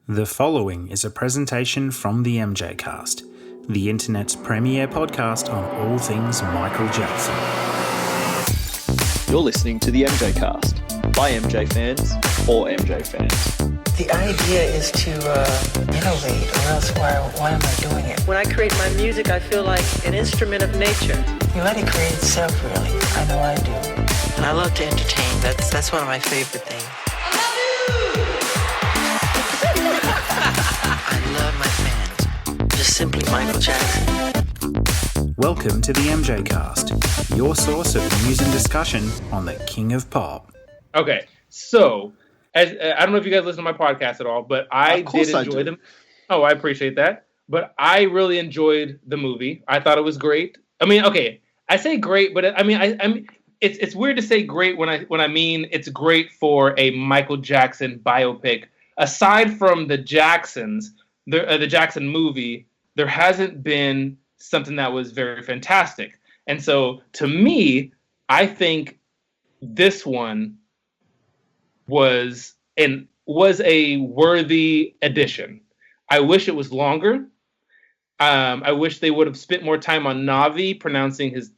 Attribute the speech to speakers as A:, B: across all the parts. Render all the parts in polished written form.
A: The following is a presentation from the MJCast, the internet's premier podcast on all things Michael Jackson.
B: You're listening to the MJCast by MJ fans for MJ fans.
C: The idea is to innovate, or else why am I doing it?
D: When I create my music, I feel like an instrument of nature.
C: You let it create itself, really. I know I do. And I love to entertain. That's one of my favorite things. I love my fans. Just simply Michael Jackson.
A: Welcome to the MJCast, your source of news and discussion on the King of Pop.
E: Okay, so I don't know if you guys listen to my podcast at all, but I did enjoy them. Oh, I appreciate that. But I really enjoyed the movie. I thought it was great. I mean, okay, I say great, but I mean, it's weird to say great when I mean it's great for a Michael Jackson biopic. Aside from the Jacksons, the Jackson movie, there hasn't been something that was very fantastic. And so, to me, I think this one was a worthy addition. I wish it was longer. I wish they would have spent more time on Navi pronouncing his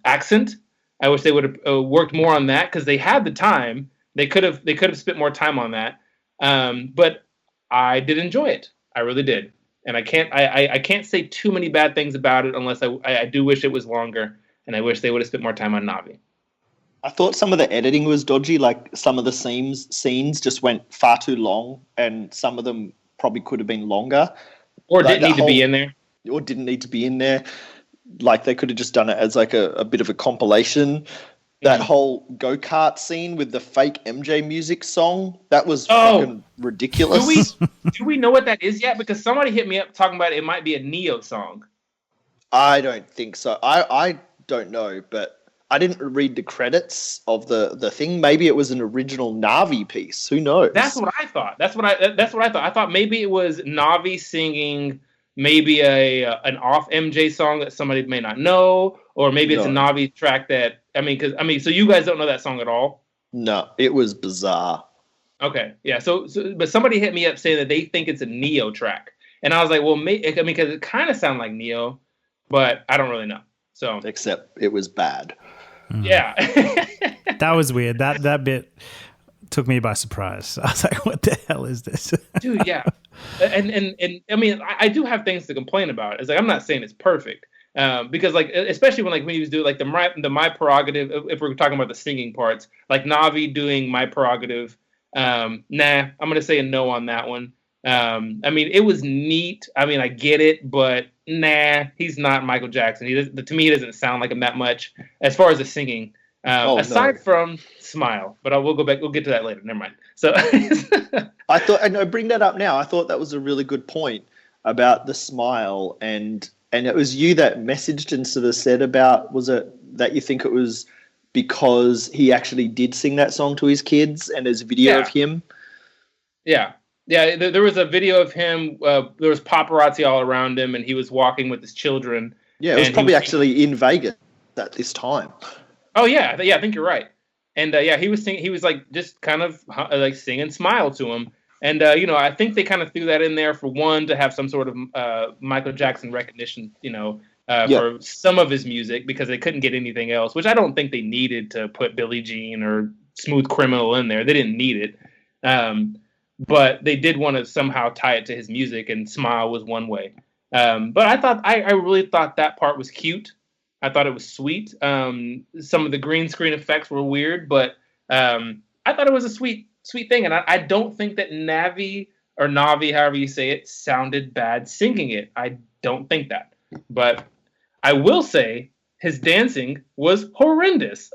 E: accent. I wish they would have worked more on that because they had the time. They could have spent more time on that. But I did enjoy it. I really did. And I can't say too many bad things about it unless I do wish it was longer, and I wish they would have spent more time on Navi.
B: I thought some of the editing was dodgy, like some of the scenes just went far too long, and some of them probably could have been longer.
E: Or didn't need to be in there.
B: Or didn't need to be in there. Like they could have just done it as like a bit of a compilation. That whole go-kart scene with the fake MJ music song, that was fucking ridiculous.
E: Do we know what that is yet? Because somebody hit me up talking about it might be a Neo song.
B: I don't think so. I don't know, but I didn't read the credits of the thing. Maybe it was an original Navi piece. Who knows?
E: That's what I thought. That's what I thought. I thought maybe it was Navi singing maybe an off MJ song that somebody may not know, or maybe it's a Navi track that so you guys don't know that song at all?
B: No, it was bizarre.
E: Okay, yeah. So but somebody hit me up saying that they think it's a Neo track, and I was like, well, because it kind of sounded like Neo, but I don't really know. So
B: except it was bad.
E: Yeah.
A: That was weird. That bit took me by surprise. I was like, what the hell is this?
E: Dude, yeah. And I mean, I do have things to complain about. It's like, I'm not saying it's perfect. Because like, especially when he was doing like the My Prerogative, if we're talking about the singing parts, like Navi doing My Prerogative, I'm going to say a no on that one. I mean, it was neat. I mean, I get it, but he's not Michael Jackson. To me, he doesn't sound like him that much as far as the singing. Aside from Smile, but we'll go back. We'll get to that later. Never mind. So
B: I thought, and I bring that up now. I thought that was a really good point about the Smile, and it was you that messaged and sort of said about, was it that you think it was because he actually did sing that song to his kids and there's a video of him?
E: Yeah. Yeah, there was a video of him. There was paparazzi all around him, and he was walking with his children.
B: Yeah, it was probably actually in Vegas at this time.
E: Oh yeah, I think you're right. And he was singing. He was like just kind of like singing "Smile" to him. And I think they kind of threw that in there for one to have some sort of Michael Jackson recognition. For some of his music because they couldn't get anything else, which I don't think they needed to put Billie Jean or Smooth Criminal in there. They didn't need it. But they did want to somehow tie it to his music, and Smile was one way. But I really thought that part was cute. I thought it was sweet. Some of the green screen effects were weird, but I thought it was a sweet thing. And I don't think that Navi, however you say it, sounded bad singing it. I don't think that. But I will say his dancing was horrendous.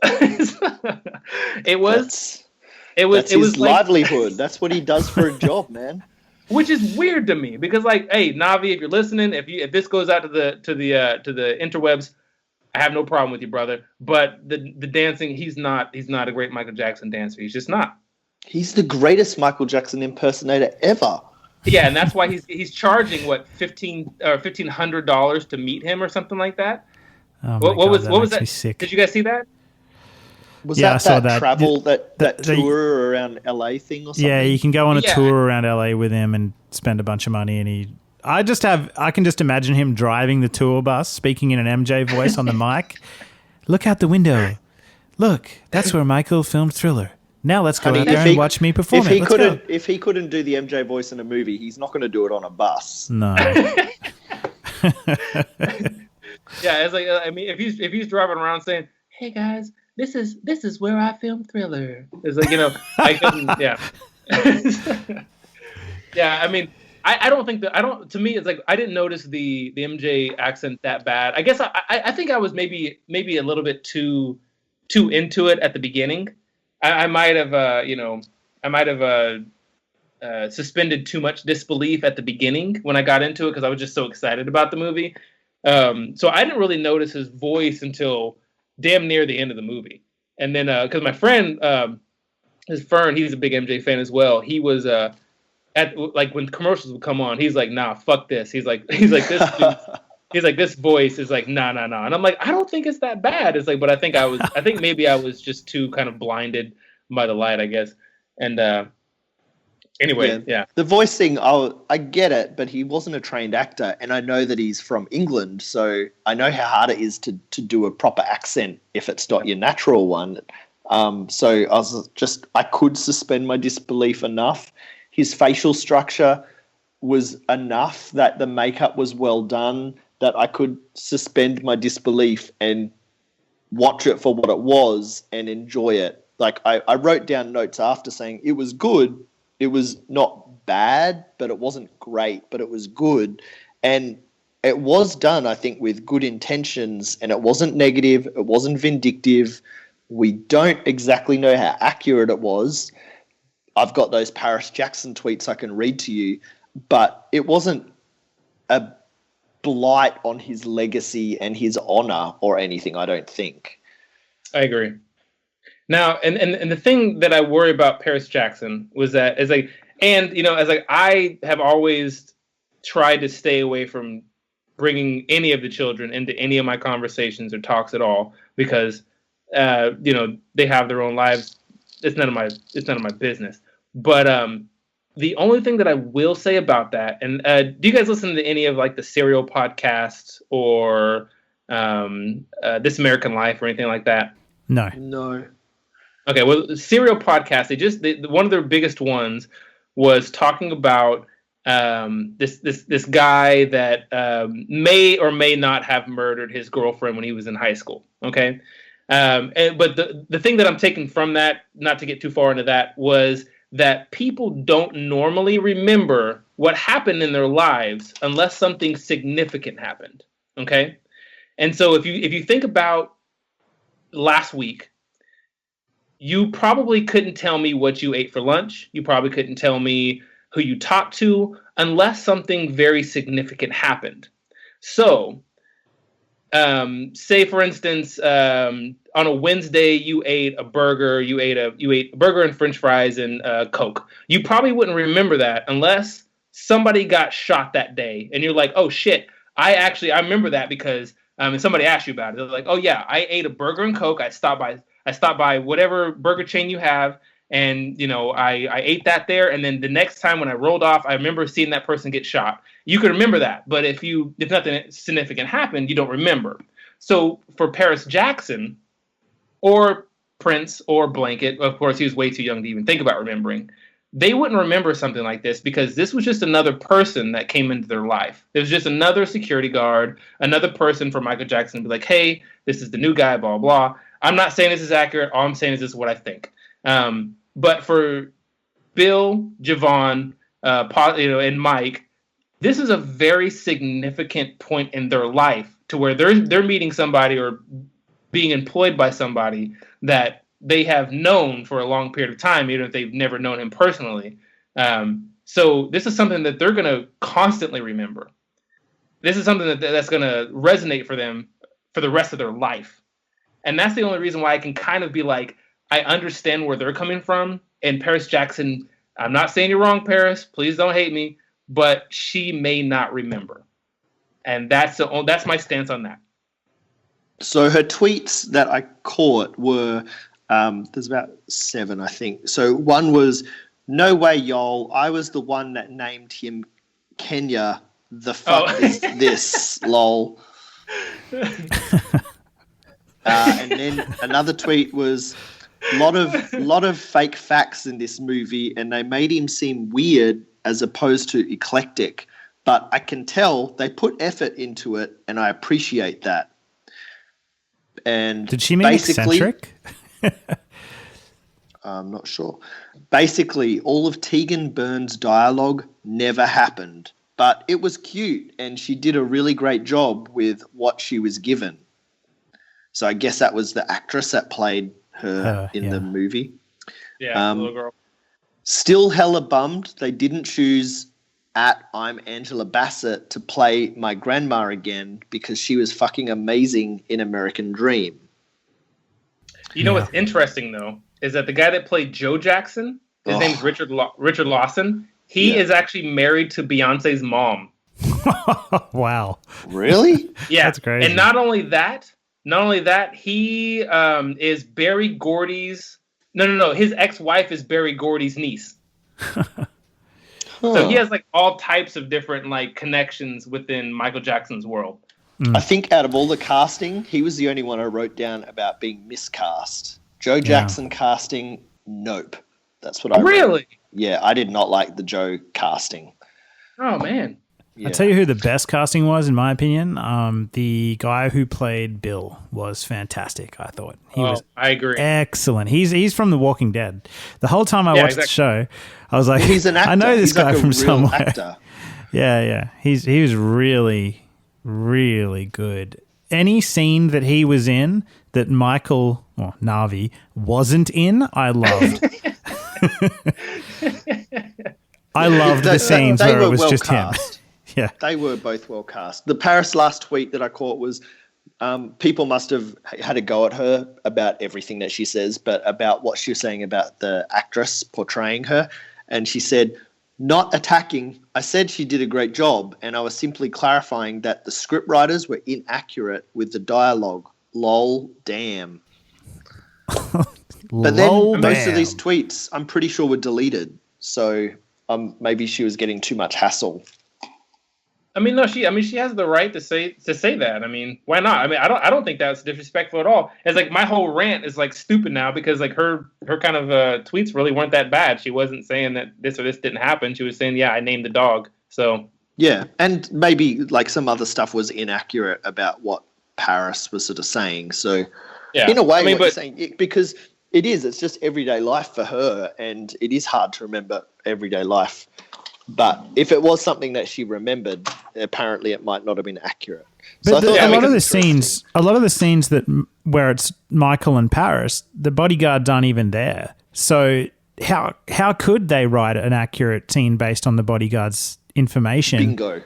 E: It was
B: his
E: like,
B: livelihood. That's what he does for a job, man.
E: Which is weird to me because, like, hey, Navi, if you're listening, if this goes out to the interwebs, I have no problem with you, brother. But the dancing, he's not a great Michael Jackson dancer. He's just not.
B: He's the greatest Michael Jackson impersonator ever.
E: Yeah, and that's why he's charging $1,500 to meet him or something like that.
A: Oh
E: what was
A: makes
E: that?
A: me sick.
E: Did you guys see that?
B: Was
A: Yeah, I
B: that
A: saw
B: that
A: that.
B: travel, that
A: The-
B: tour around LA thing or something?
A: Yeah, you can go on a
E: Yeah.
A: tour around LA with him and spend a bunch of money, and I can just imagine him driving the tour bus, speaking in an MJ voice on the mic. Look out the window. Look, that's where Michael filmed Thriller. Now let's go
B: Honey,
A: out there
B: if
A: and
B: he-
A: watch me perform
B: If
A: it.
B: he
A: Let's go.
B: if he couldn't do the MJ voice in a movie, he's not going to do it on a bus.
A: No.
E: Yeah, it's like I mean, if he's driving around saying, "Hey guys, this is where I filmed Thriller," it's like, I couldn't. Yeah, yeah. I mean, I don't think that To me, it's like I didn't notice the MJ accent that bad. I guess I think I was maybe a little bit too into it at the beginning. I might have suspended too much disbelief at the beginning when I got into it because I was just so excited about the movie. So I didn't really notice his voice until damn near the end of the movie. And then because my friend, his Fern, he's a big MJ fan as well. He was at like when commercials would come on, he's like, "Nah, fuck this." He's like this. He's like, this voice is like, nah. And I'm like, I don't think it's that bad. It's like, but I think maybe I was just too kind of blinded by the light, I guess. And anyway, yeah.
B: The voice thing, I get it, but he wasn't a trained actor, and I know that he's from England, so I know how hard it is to do a proper accent if it's not your natural one. So I could suspend my disbelief enough. His facial structure was enough that the makeup was well done, that I could suspend my disbelief and watch it for what it was and enjoy it. Like I wrote down notes after saying it was good. It was not bad, but it wasn't great, but it was good. And it was done, I think, with good intentions, and it wasn't negative. It wasn't vindictive. We don't exactly know how accurate it was. I've got those Paris Jackson tweets I can read to you, but it wasn't a blight on his legacy and his honor or anything, I don't think.
E: I agree. Now, and the thing that I worry about Paris Jackson was that I have always tried to stay away from bringing any of the children into any of my conversations or talks at all because they have their own lives. It's none of my business. But the only thing that I will say about that, and do you guys listen to any of like the Serial podcasts or This American Life or anything like that?
B: No.
E: Okay, well, the Serial podcast, one of their biggest ones was talking about this guy that may or may not have murdered his girlfriend when he was in high school. Okay, but the thing that I'm taking from that, not to get too far into that, was that people don't normally remember what happened in their lives unless something significant happened. Okay, and so if you think about last week, you probably couldn't tell me what you ate for lunch. You probably couldn't tell me who you talked to unless something very significant happened. So, say for instance, on a Wednesday you ate a burger. You ate a burger and French fries and Coke. You probably wouldn't remember that unless somebody got shot that day, and you're like, "Oh shit! I remember that because." And somebody asked you about it. They're like, "Oh yeah, I ate a burger and Coke. I stopped by whatever burger chain you have, and I ate that there. And then the next time when I rolled off, I remember seeing that person get shot. You could remember that, but if nothing significant happened, you don't remember. So for Paris Jackson, or Prince, or Blanket, of course, he was way too young to even think about remembering. They wouldn't remember something like this because this was just another person that came into their life. It was just another security guard, another person for Michael Jackson to be like, "Hey, this is the new guy, blah, blah." I'm not saying this is accurate. All I'm saying is this is what I think. But for Bill, Javon, and Mike, this is a very significant point in their life to where they're meeting somebody or being employed by somebody that they have known for a long period of time, even if they've never known him personally. So this is something that they're going to constantly remember. This is something that's going to resonate for them for the rest of their life. And that's the only reason why I can kind of be like, I understand where they're coming from. And Paris Jackson, I'm not saying you're wrong, Paris. Please don't hate me. But she may not remember. And that's my stance on that.
B: So her tweets that I caught were, There's about 7, I think. So one was, "No way, y'all. I was the one that named him Kenya. The fuck is this, lol." And then another tweet was, lot of fake facts in this movie, and they made him seem weird as opposed to eclectic. But I can tell they put effort into it, and I appreciate that. And
A: did she mean eccentric?
B: I'm not sure. Basically, all of Tegan Burns' dialogue never happened, but it was cute, and she did a really great job with what she was given. So I guess that was the actress that played her in the movie.
E: Yeah, little girl.
B: Still hella bummed they didn't choose I'm Angela Bassett to play my grandma again, because she was fucking amazing in American Dream.
E: You know what's interesting, though, is that the guy that played Joe Jackson, his name's Richard Lawson, he is actually married to Beyonce's mom.
A: Wow.
B: Really?
E: Yeah.
A: That's crazy.
E: And not only that, he is Berry Gordy's... No. His ex-wife is Berry Gordy's niece. So he has like all types of different like connections within Michael Jackson's world.
B: I think out of all the casting, he was the only one I wrote down about being miscast. Joe Jackson casting, nope. That's what I wrote.
E: Really?
B: Yeah, I did not like the Joe casting.
E: Oh, man.
B: Yeah.
A: I'll tell you who the best casting was, in my opinion. The guy who played Bill was fantastic, I thought.
E: I agree.
A: Excellent. He's from The Walking Dead. The whole time I watched the show, I was like,
B: he's an actor.
A: I know this
B: he's
A: guy
B: like a
A: from
B: real
A: somewhere.
B: Actor.
A: Yeah. He was really, really good. Any scene that he was in that Navi wasn't in, I loved. I loved the scenes where it was
B: well
A: just
B: cast.
A: him. Yeah,
B: they were both well cast. The Paris last tweet that I caught was, people must have had a go at her about everything that she says, but about what she was saying about the actress portraying her. And she said, "Not attacking. I said she did a great job, and I was simply clarifying that the scriptwriters were inaccurate with the dialogue. Lol, damn." But then most of these tweets, I'm pretty sure, were deleted. So maybe she was getting too much hassle.
E: I mean, no, she has the right to say that. I mean, why not? I mean, I don't think that's disrespectful at all. It's like my whole rant is like stupid now because like her kind of tweets really weren't that bad. She wasn't saying that this or this didn't happen. She was saying, yeah, I named the dog. So
B: yeah, and maybe like some other stuff was inaccurate about what Paris was sort of saying. So
E: yeah,
B: in a way, what you're saying, because it's just everyday life for her, and it is hard to remember everyday life. But if it was something that she remembered, apparently it might not have been accurate.
A: But a lot of the scenes that where it's Michael and Paris, the bodyguards aren't even there. So how could they write an accurate scene based on the bodyguard's information?
B: Bingo.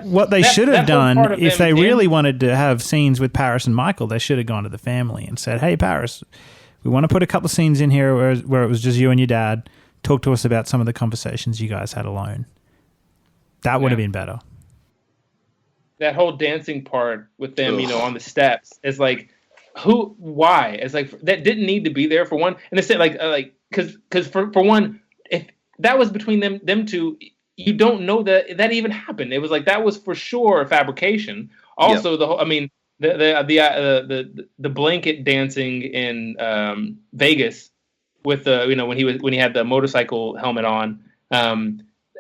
A: What they should have done, if they really wanted to have scenes with Paris and Michael, they should have gone to the family and said, "Hey, Paris, we want to put a couple of scenes in here where it was just you and your dad. Talk to us about some of the conversations you guys had alone." That would have been better.
E: That whole dancing part with them, on the steps is like, why? It's like, that didn't need to be there for one. And it's like, because for one, if that was between them two, you don't know that even happened. It was like, that was for sure a fabrication. Also, the whole, I mean, the blanket dancing in Vegas with when he had the motorcycle helmet on,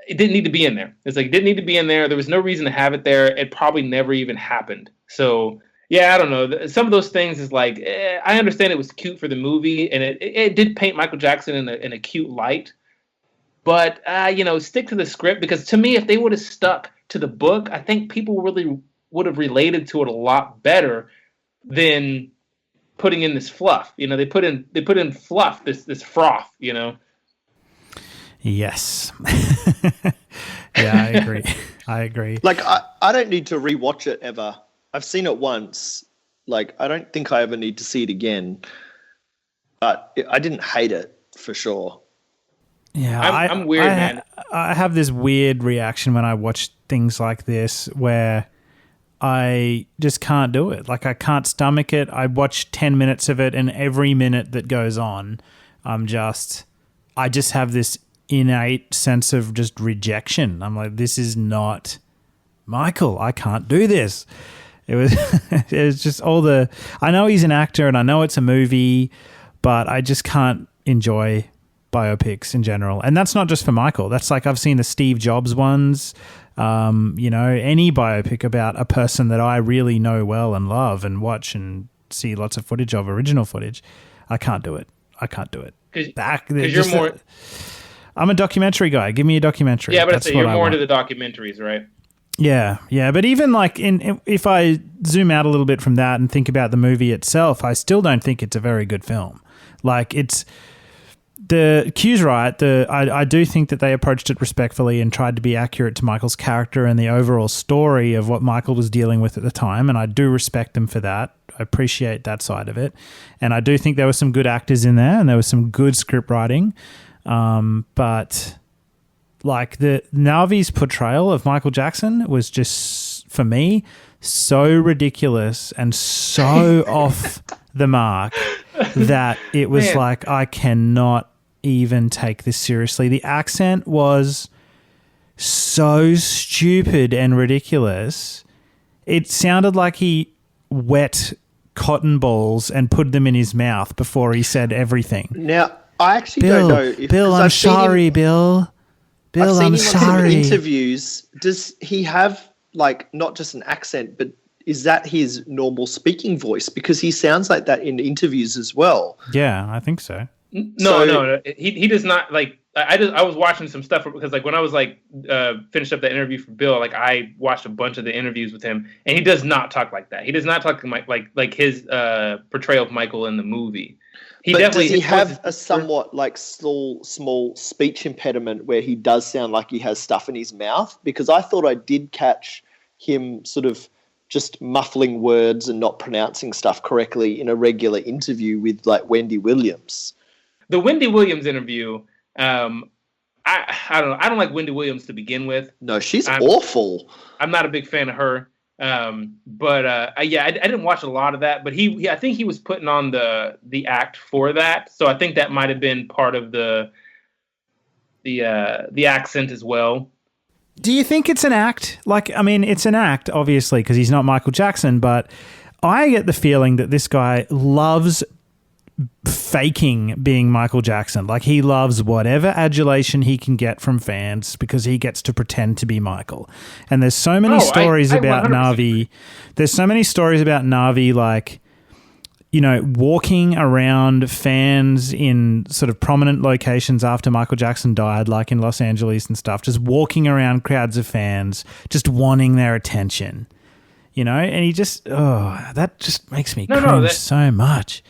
E: it didn't need to be in there. It's like, it didn't need to be in there. There was no reason to have it there. It probably never even happened. So yeah, I don't know. Some of those things is like, I understand it was cute for the movie, and it did paint Michael Jackson in a cute light. But stick to the script, because to me, if they would have stuck to the book, I think people really would have related to it a lot better than putting in this fluff. They put in fluff, this froth.
A: Yes. Yeah, I agree.
B: Like, I don't need to rewatch it ever. I've seen it once. Like, I don't think I ever need to see it again. But I didn't hate it, for sure.
A: Yeah,
E: I'm weird, man.
A: I have this weird reaction when I watch things like this where I just can't do it. Like, I can't stomach it. I watch 10 minutes of it, and every minute that goes on, I just have this innate sense of just rejection. I'm like, this is not Michael. I can't do this. It was just I know he's an actor and I know it's a movie, but I just can't enjoy biopics in general. And that's not just for Michael. That's like, I've seen the Steve Jobs ones, any biopic about a person that I really know well and love and watch and see lots of footage of, original footage. I can't do it.
E: Because you're more...
A: I'm a documentary guy. Give me a documentary.
E: Yeah, but you're more into the documentaries, right?
A: Yeah. But even like if I zoom out a little bit from that and think about the movie itself, I still don't think it's a very good film. Like, it's... The Q's right. I do think that they approached it respectfully and tried to be accurate to Michael's character and the overall story of what Michael was dealing with at the time, and I do respect them for that. I appreciate that side of it, and I do think there were some good actors in there and there was some good script writing, but like the Navi's portrayal of Michael Jackson was just, for me, so ridiculous and so off the mark that it was like, I cannot even take this seriously. The accent was so stupid and ridiculous. It sounded like he wet cotton balls and put them in his mouth before he said everything.
B: Now, I actually don't know if...
A: Bill, I'm sorry, Bill. Bill, I'm sorry.
B: In interviews, does he have, like, not just an accent, but is that his normal speaking voice? Because he sounds like that in interviews as well.
A: Yeah, I think so.
E: No. He does not, like, I was watching some stuff because, like, when I was like finished up the interview for Bill, like, I watched a bunch of the interviews with him, and he does not talk like that. He does not talk like his portrayal of Michael in the movie.
B: Does he have a somewhat like small speech impediment where he does sound like he has stuff in his mouth? Because I thought I did catch him sort of just muffling words and not pronouncing stuff correctly in a regular interview with like Wendy Williams.
E: The Wendy Williams interview, I don't know. I don't like Wendy Williams to begin with.
B: No, she's awful.
E: I'm not a big fan of her. I didn't watch a lot of that, but I think he was putting on the act for that. So I think that might have been part of the accent as well.
A: Do you think it's an act? Like, I mean, it's an act, obviously, because he's not Michael Jackson, but I get the feeling that this guy loves faking being Michael Jackson. Like, he loves whatever adulation he can get from fans because he gets to pretend to be Michael. And there's so many stories about Navi. There's so many stories about Navi, like, you know, walking around fans in sort of prominent locations after Michael Jackson died, like in Los Angeles and stuff, just walking around crowds of fans, just wanting their attention, you know? And he just, that just makes me cringe so much.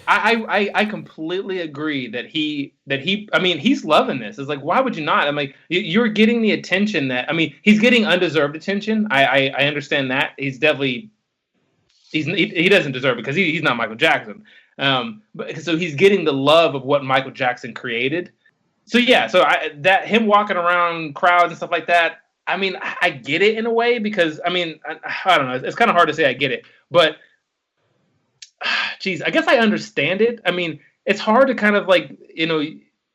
E: I completely agree that he, I mean, he's loving this. It's like, why would you not? I'm like, you're getting the attention that, I mean, he's getting undeserved attention. I understand that. He's definitely, he doesn't deserve it because he's not Michael Jackson. But so he's getting the love of what Michael Jackson created. So yeah, that him walking around crowds and stuff like that, I mean, I get it in a way because, I mean, I don't know. It's kind of hard to say I get it, but geez, I guess I understand it. I mean, it's hard to kind of like, you know,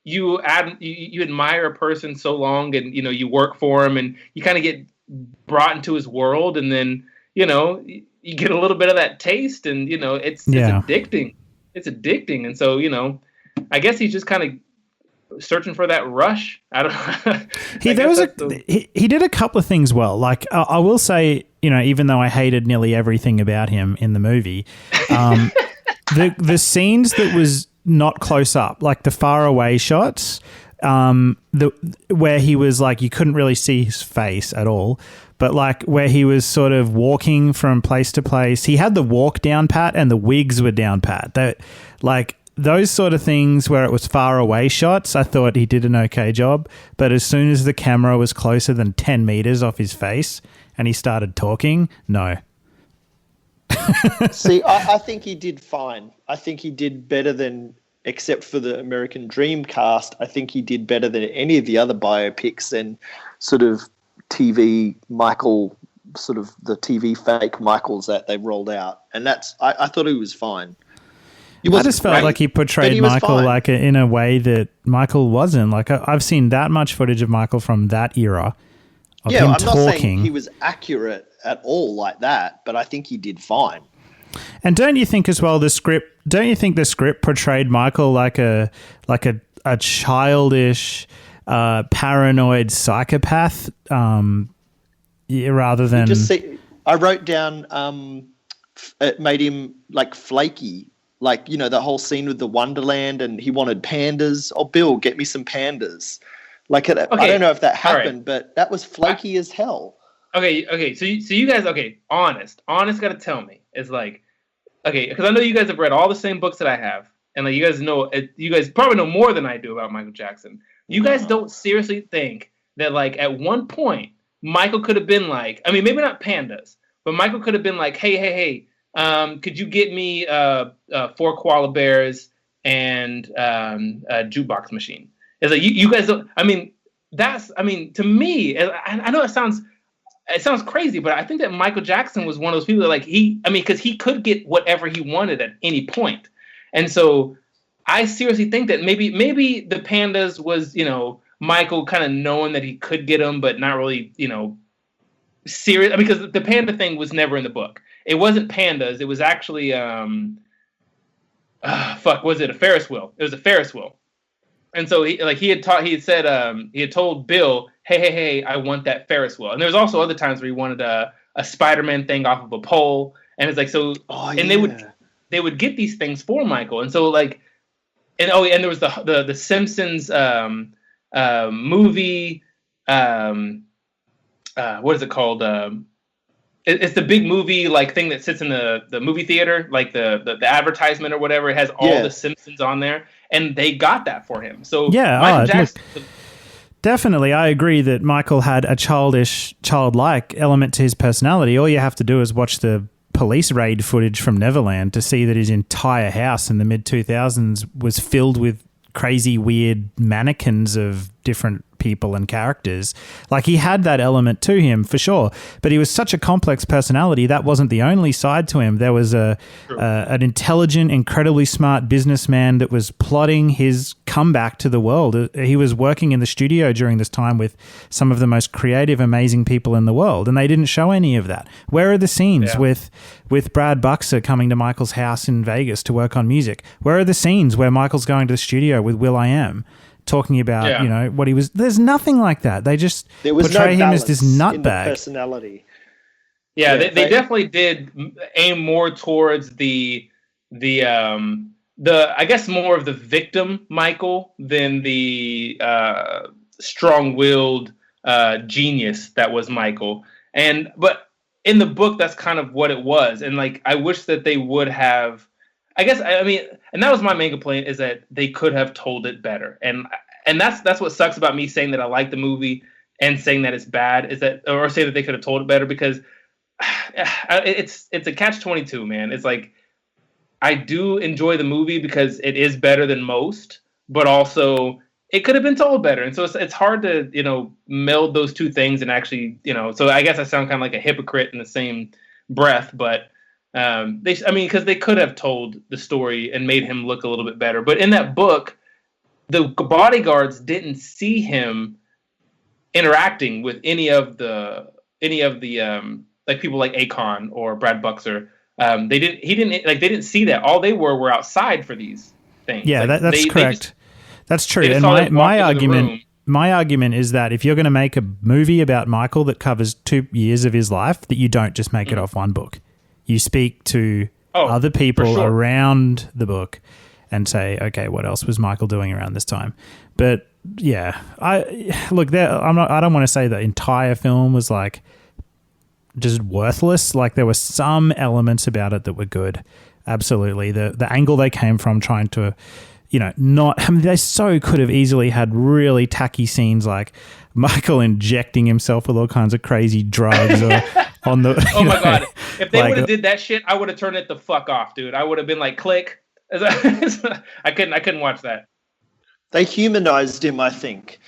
E: you admire a person so long and, you know, you work for him and you kind of get brought into his world and then, you know, you get a little bit of that taste and, you know, it's addicting. It's addicting. And so, you know, I guess he's just kind of searching for that rush. I don't know.
A: He did a couple of things well. Like, I will say, you know, even though I hated nearly everything about him in the movie, the scenes that was not close up, like the far away shots, where he was like, you couldn't really see his face at all, but like where he was sort of walking from place to place, he had the walk down pat and the wigs were down pat. That, like, those sort of things where it was far away shots, I thought he did an okay job. But as soon as the camera was closer than 10 meters off his face and he started talking, no.
B: See, I think he did fine. I think he did better than, except for the American Dream cast, I think he did better than any of the other biopics and sort of TV Michael sort of the TV fake Michaels that they rolled out, and I thought he was fine.
A: I just felt like he portrayed Michael like in a way that Michael wasn't. Like I've seen that much footage of Michael from that era. Of him
B: I'm
A: talking.
B: not saying he was accurate at all like that, but I think he did fine.
A: And don't you think as well the script? Don't you think the script portrayed Michael like a childish, paranoid psychopath, rather than
B: I wrote down it made him like flaky. Like, you know, the whole scene with the Wonderland and he wanted pandas. Oh, Bill, get me some pandas. Like, I don't know if that happened, but that was flaky as hell.
E: Okay. So you guys, honest got to tell me. It's like, because I know you guys have read all the same books that I have. And like, you guys probably know more than I do about Michael Jackson. You guys don't seriously think that like at one point, Michael could have been like, I mean, maybe not pandas, but Michael could have been like, hey, could you get me 4 koala bears and a jukebox machine? It's like you guys don't. I mean, to me, I know it sounds crazy, but I think that Michael Jackson was one of those people that like because he could get whatever he wanted at any point, and so I seriously think that maybe the pandas was Michael kind of knowing that he could get them, but not really serious. I mean, because the panda thing was never in the book. It wasn't pandas. It was actually was it a Ferris wheel? It was a Ferris wheel. And so he had told Bill, hey, I want that Ferris wheel. And there's also other times where he wanted a Spider-Man thing off of a pole. And it's like, they would get these things for Michael. And so like, and there was the Simpsons movie. What is it called? It's the big movie like thing that sits in the movie theater, like the advertisement or whatever. It has all the Simpsons on there, and they got that for him. So Michael Jackson.
A: Definitely, I agree that Michael had a childlike element to his personality. All you have to do is watch the police raid footage from Neverland to see that his entire house in the mid-2000s was filled with crazy, weird mannequins of different people and characters. Like he had that element to him for sure, but he was such a complex personality. That wasn't the only side to him. There was an intelligent, incredibly smart businessman that was plotting his comeback to the world. He was working in the studio during this time with some of the most creative, amazing people in the world, and they didn't show any of that. Where are the scenes with Brad Buxer coming to Michael's house in Vegas to work on music? Where are the scenes where Michael's going to the studio with Will.i.am? Talking about what he was. There's nothing like that. They just portray him as this nutbag.
B: Personality.
E: Yeah, they definitely did aim more towards the I guess more of the victim Michael than the strong-willed genius that was Michael. But in the book, that's kind of what it was. And like, I wish that they would have. And that was my main complaint, is that they could have told it better. And that's what sucks about me saying that I like the movie and saying that it's bad, or say that they could have told it better, because it's a catch-22, man. It's like, I do enjoy the movie because it is better than most, but also it could have been told better. And so it's hard to, meld those two things and actually, so I guess I sound kind of like a hypocrite in the same breath, but because they could have told the story and made him look a little bit better. But in that book, the bodyguards didn't see him interacting with any of the like people like Akon or Brad Buxer. They didn't see that. All they were outside for these things.
A: Yeah,
E: like,
A: that's correct. That's true. And my argument is that if you're going to make a movie about Michael that covers 2 years of his life, that you don't just make it off one book. You speak to other people around the book and say, okay, what else was Michael doing around this time? But yeah, I don't want to say the entire film was like just worthless. Like there were some elements about it that were good. Absolutely. The angle they came from trying to, they so could have easily had really tacky scenes like Michael injecting himself with all kinds of crazy drugs or on the.
E: Oh my God. If they would have did that shit, I would have turned it the fuck off, dude. I would have been like, click. I couldn't watch that.
B: They humanized him, I think.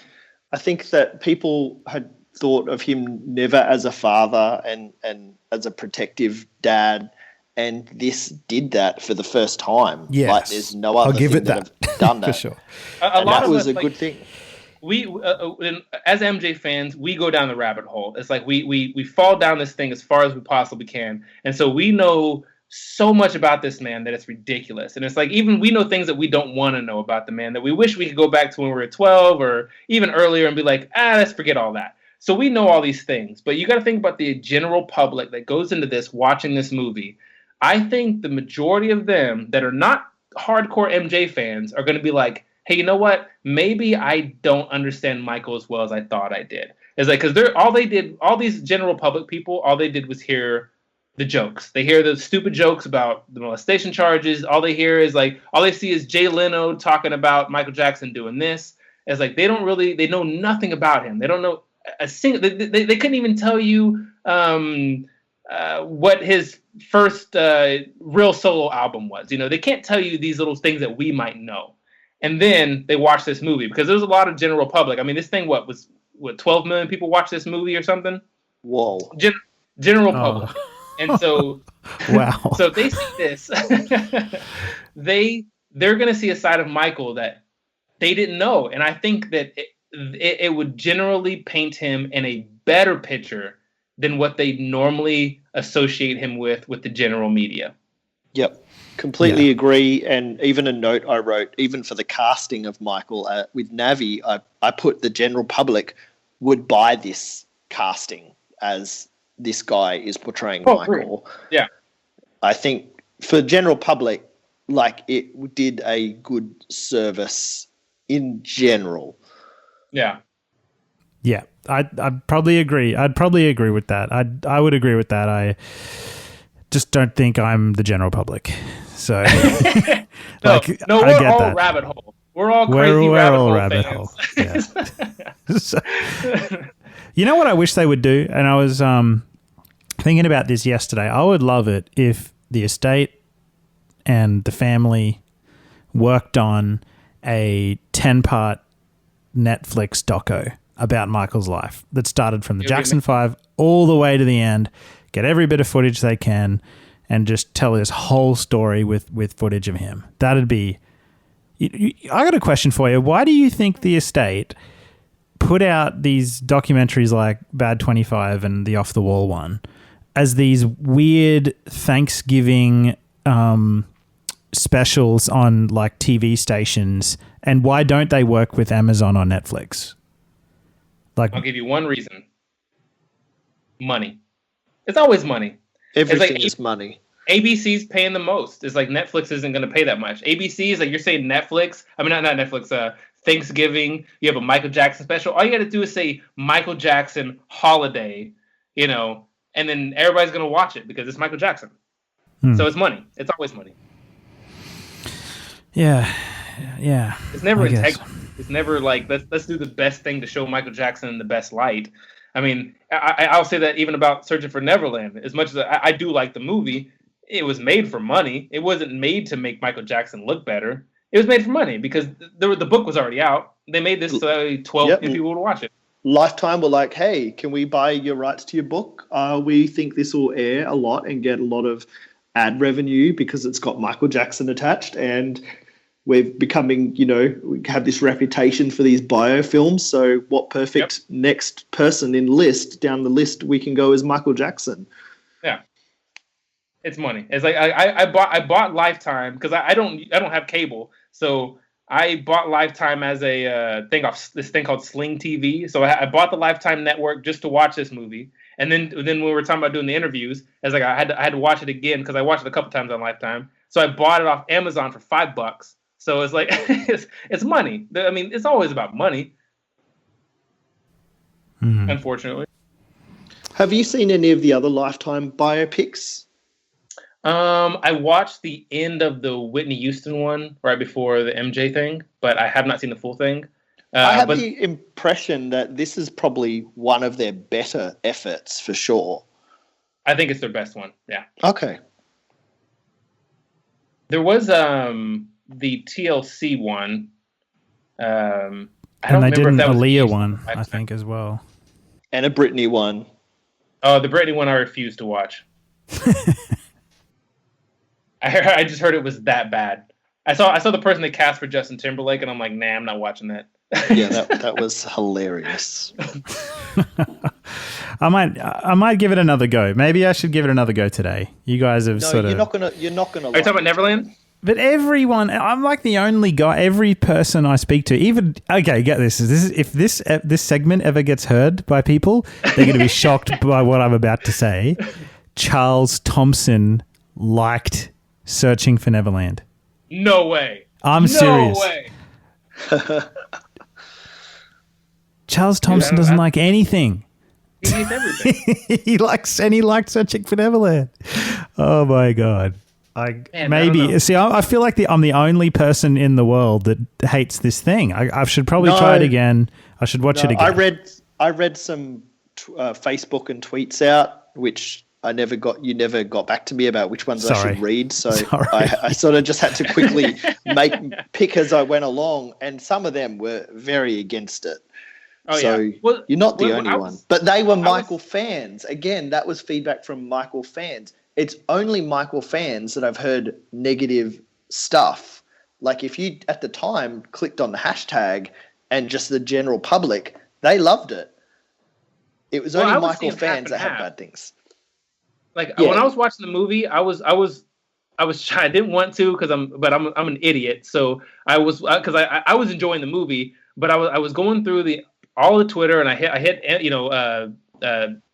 B: I think that people had thought of him never as a father and as a protective dad. And this did that for the first time.
A: Yes.
B: Like there's no other
A: I'll give
B: thing
A: it
B: that have done that.
A: For sure.
E: A lot
B: that
E: of
B: was
E: us,
B: a
E: like,
B: good thing.
E: We as MJ fans, we go down the rabbit hole. It's like we fall down this thing as far as we possibly can, and so we know so much about this man that it's ridiculous. And it's like even we know things that we don't want to know about the man that we wish we could go back to when we were 12 or even earlier and be like, let's forget all that. So we know all these things, but you got to think about the general public that goes into this watching this movie. I think the majority of them that are not hardcore MJ fans are going to be like, hey, you know what? Maybe I don't understand Michael as well as I thought I did. It's like, because all these general public people, all they did was hear the jokes. They hear the stupid jokes about the molestation charges. All they hear is like, all they see is Jay Leno talking about Michael Jackson doing this. It's like, they know nothing about him. They don't know a single, they couldn't even tell you what his first real solo album was. You know, they can't tell you these little things that we might know. And then they watch this movie because there's a lot of general public. I mean, this thing, 12 million people watch this movie or something?
B: Whoa.
E: General public. And so,
A: wow.
E: So if they see this, they're going to see a side of Michael that they didn't know. And I think that it would generally paint him in a better picture than what they normally associate him with the general media.
B: Yep. Completely agree. And even a note I wrote, even for the casting of Michael with Navi, I put the general public would buy this casting as this guy is portraying Michael.
E: Great. Yeah.
B: I think for general public, like it did a good service in general.
E: Yeah.
A: Yeah. I'd probably agree. I'd probably agree with that. I would agree with that. I just don't think I'm the general public. So
E: we're all rabbit hole. We're all crazy rabbit hole fans.
A: Yeah. So, you know what I wish they would do? And I was thinking about this yesterday. I would love it if the estate and the family worked on a 10-part Netflix doco about Michael's life that started from the Jackson 5 all the way to the end. Get every bit of footage they can and just tell this whole story with footage of him. That'd be... I got a question for you. Why do you think the estate put out these documentaries like Bad 25 and the Off the Wall one as these weird Thanksgiving specials on like TV stations, and why don't they work with Amazon or Netflix? Like,
E: I'll give you one reason. Money. It's always money.
B: Everything is money.
E: ABC's paying the most. It's like Netflix isn't going to pay that much. ABC is like, you're saying Netflix. I mean, not Netflix. Thanksgiving, you have a Michael Jackson special. All you got to do is say Michael Jackson holiday, and then everybody's going to watch it because it's Michael Jackson. So it's money. It's always money.
A: Yeah.
E: It's never integrity. It's never like, let's do the best thing to show Michael Jackson in the best light. I mean, I'll say that even about Searching for Neverland. As much as I do like the movie, it was made for money. It wasn't made to make Michael Jackson look better. It was made for money because the book was already out. They made this 12 people to watch it.
B: Lifetime were like, hey, can we buy your rights to your book? We think this will air a lot and get a lot of ad revenue because it's got Michael Jackson attached, and we're becoming, we have this reputation for these biofilms. So what perfect next person down the list we can go as Michael Jackson. Yeah.
E: It's money. It's like I bought Lifetime because I don't have cable. So I bought Lifetime as a this thing called Sling TV. So I bought the Lifetime network just to watch this movie. And then when we were talking about doing the interviews, I was like, I had to watch it again because I watched it a couple times on Lifetime. So I bought it off Amazon for $5. So it's like it's money. I mean, it's always about money. Unfortunately.
B: Have you seen any of the other Lifetime biopics?
E: I watched the end of the Whitney Houston one right before the MJ thing, but I have not seen the full thing.
B: I have the impression that this is probably one of their better efforts for sure.
E: I think it's their best one. Yeah.
B: Okay.
E: There was the TLC one. I don't remember if that was
A: Aaliyah one, I think, as well.
B: And a Britney one.
E: Oh, the Britney one I refuse to watch. I just heard it was that bad. I saw the person they cast for Justin Timberlake, and I'm like, nah, I'm not watching that.
B: Yeah, that was hilarious.
A: I might give it another go. Maybe I should give it another go today. You guys have
B: No,
A: sort of.
B: you're not gonna.
E: Are you talking about Neverland?
A: But everyone, I'm like the only guy. Every person I speak to, even okay, get this. If this segment ever gets heard by people, they're going to be shocked by what I'm about to say. Charles Thompson liked Searching for Neverland.
E: No way.
A: I'm serious.
E: No way.
A: Charles Thompson doesn't like anything.
E: He hates everything.
A: he liked Searching for Neverland. Oh my god. I feel like I'm the only person in the world that hates this thing. I should probably try it again. I should watch it again.
B: I read some Facebook and tweets out, which you never got back to me about which ones I should read. So I sort of just had to quickly pick as I went along, and some of them were very against it. Oh, so yeah. Well, you're not the only one. But they were Michael fans. Again, that was feedback from Michael fans. It's only Michael fans that I've heard negative stuff. Like if you, at the time, clicked on the hashtag and just the general public, they loved it. It was only Michael fans that had bad things.
E: Like when I was watching the movie, I was shy. I didn't want to because I'm an idiot. So I was enjoying the movie, but I was going through all the Twitter, and I hit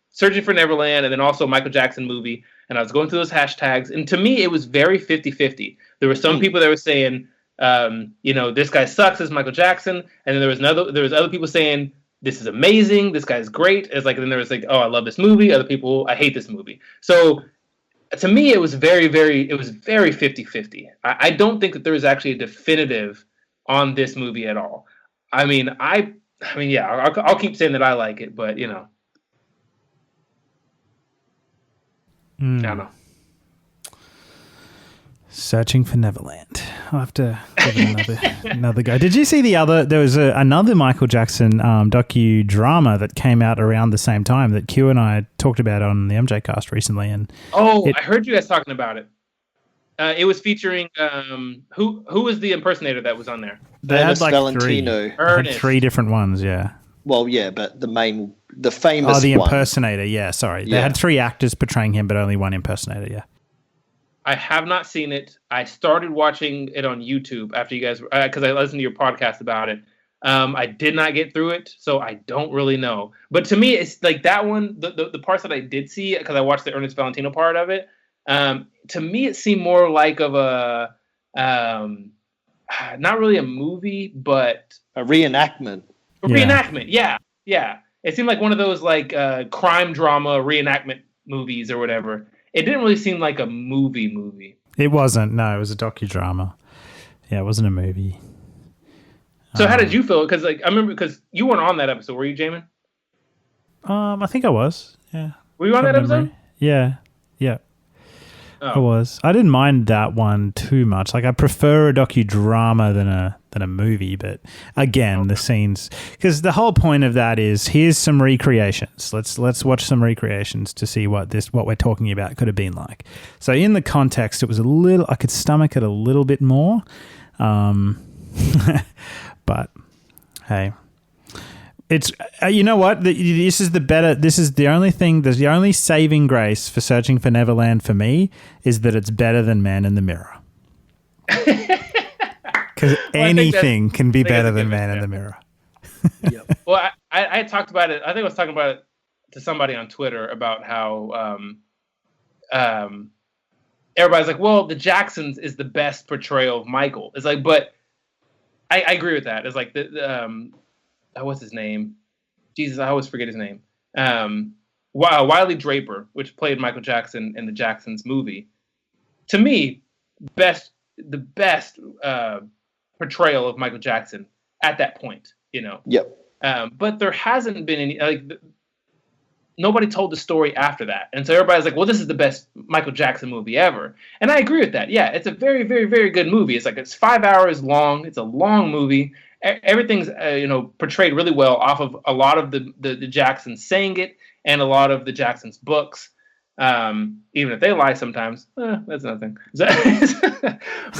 E: Searching for Neverland, and then also Michael Jackson movie. And I was going through those hashtags, and to me, it was very 50-50. There were some people that were saying, this guy sucks as Michael Jackson, and then there was other people saying, this is amazing, this guy's great. It's like, then there was like, oh, I love this movie. Other people, I hate this movie. So to me, it was very 50-50. I don't think that there was actually a definitive on this movie at all. I mean, I'll keep saying that I like it, but I don't know.
A: Searching for Neverland. I'll have to give it another go. Did you see there was another Michael Jackson docudrama that came out around the same time that Q and I talked about on the MJCast recently? And
E: I heard you guys talking about it. It was featuring who was the impersonator that was on there?
A: They had like
B: Valentino.
A: three different ones, yeah.
B: Well, yeah, but the famous one.
A: Oh, the impersonator, yeah, sorry. They had three actors portraying him, but only one impersonator, yeah.
E: I have not seen it. I started watching it on YouTube after you guys, because I listened to your podcast about it. I did not get through it, so I don't really know. But to me, it's like that one, the parts that I did see, because I watched the Ernest Valentino part of it, to me, it seemed more like of a, not really a movie, but...
B: a reenactment.
E: Reenactment, yeah. It seemed like one of those like crime drama reenactment movies or whatever. It didn't really seem like a movie.
A: It wasn't. No, it was a docudrama. Yeah, it wasn't a movie.
E: So how did you feel? Because I remember because you weren't on that episode, were you, Jamon?
A: I think I was. Yeah.
E: Were you on that episode?
A: Yeah. I was. I didn't mind that one too much. Like I prefer a docudrama than a movie, but again, the scenes, because the whole point of that is here's some recreations. Let's watch some recreations to see what we're talking about could have been like. So in the context, it was I could stomach it a little bit more, but hey. It's you know what, this is the only thing, the only saving grace for Searching for Neverland for me is that it's better than Man in the Mirror, because anything can be better than Man in the Mirror.
E: Yep. Well, I talked about it. I think I was talking about it to somebody on Twitter about how everybody's like, well, the Jacksons is the best portrayal of Michael. It's like, but I agree with that. It's like what's his name? Jesus, I always forget his name. Wiley Draper, which played Michael Jackson in the Jacksons movie. To me, the best portrayal of Michael Jackson at that point,
B: Yep.
E: But there hasn't been any, nobody told the story after that. And so everybody's like, well, this is the best Michael Jackson movie ever. And I agree with that. Yeah, it's a very, very, very good movie. It's 5 hours long. It's a long movie. everything's portrayed really well off of a lot of the Jacksons saying it and a lot of the Jacksons books. Even if they lie sometimes, that's nothing.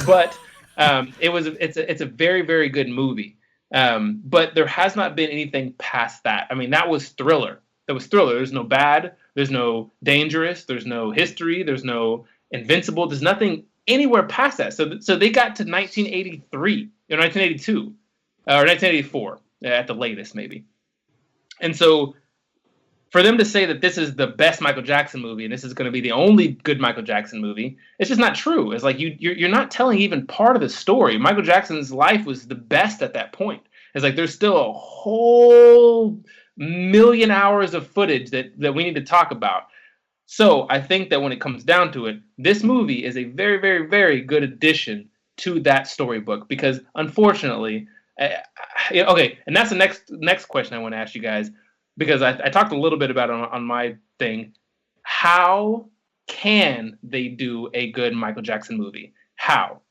E: But it's a very, very good movie. But there has not been anything past that. I mean, that was Thriller. There's no Bad. There's no Dangerous. There's no History. There's no Invincible. There's nothing anywhere past that. So they got to 1983 or 1982 or 1984 at the latest, maybe. And so for them to say that this is the best Michael Jackson movie and this is going to be the only good Michael Jackson movie, it's just not true. It's like you're not telling even part of the story. Michael Jackson's life was the best at that point. It's like there's still a whole million hours of footage that we need to talk about. So I think that when it comes down to it, this movie is a very, very, very good addition to that storybook because unfortunately, okay, and that's the next question I want to ask you guys because I talked a little bit about it on my thing. How can they do a good Michael Jackson movie? How?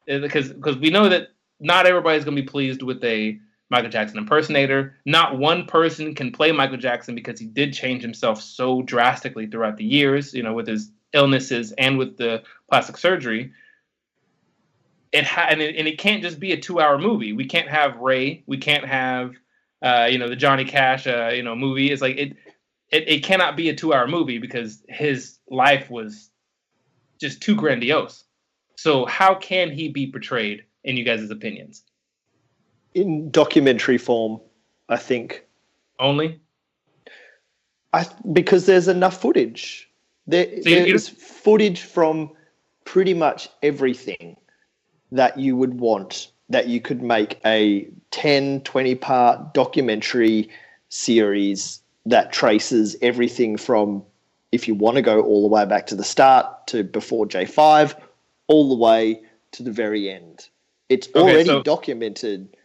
E: Because we know that not everybody's going to be pleased with a Michael Jackson impersonator. Not one person can play Michael Jackson because he did change himself so drastically throughout the years, with his illnesses and with the plastic surgery. And it can't just be a 2-hour movie. We can't have Ray. We can't have, the Johnny Cash, movie. It's like it cannot be a 2-hour movie because his life was just too grandiose. So how can he be portrayed in you guys' opinions?
B: In documentary form, I think.
E: Only?
B: Because there's enough footage. There's footage from pretty much everything that you would want, that you could make a 10, 20-part documentary series that traces everything from, if you want to go all the way back to the start to before J5, all the way to the very end. It's already documented.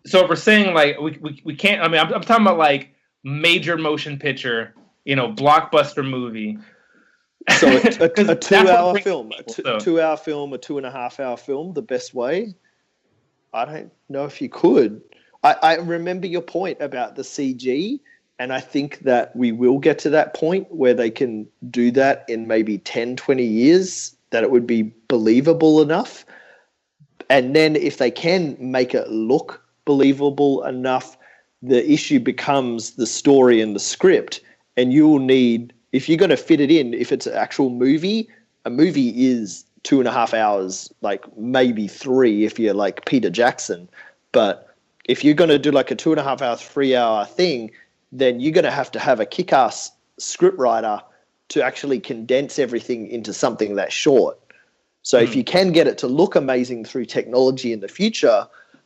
E: So if we're saying like we can't, I mean, I'm talking about like major motion picture, blockbuster movie.
B: So a 2-hour film, a 2-hour film, a 2.5-hour film, the best way. I don't know if you could. I remember your point about the CG, and I think that we will get to that point where they can do that in maybe 10, 20 years, that it would be believable enough. And then if they can make it look believable enough, the issue becomes the story and the script. And you'll need, if you're going to fit it in, if it's an actual movie, a movie is 2.5 hours, like maybe 3 if you're like Peter Jackson. But if you're going to do like a 2.5 hour, 3-hour thing, then you're going to have a kick-ass scriptwriter to actually condense everything into something that's short. So if you can get it to look amazing through technology in the future,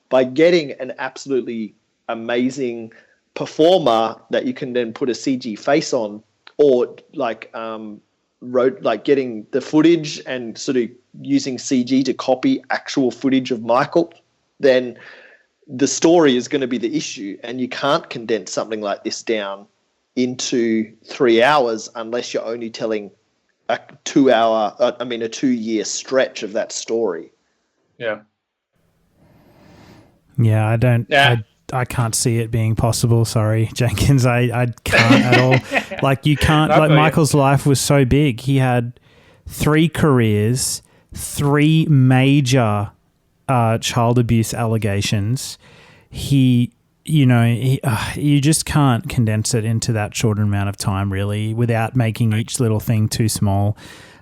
B: by getting an absolutely amazing performer that you can then put a CG face on, or getting the footage and sort of using CG to copy actual footage of Michael, then the story is going to be the issue, and you can't condense something like this down into 3 hours unless you're only telling a 2-year stretch of that story.
E: Yeah.
A: Yeah, I don't. Yeah. I can't see it being possible. Sorry, Jenkins. I can't at all. Like you can't. Like Michael's life was so big. He had 3 careers, 3 major child abuse allegations. You just can't condense it into that short amount of time, really, without making each little thing too small.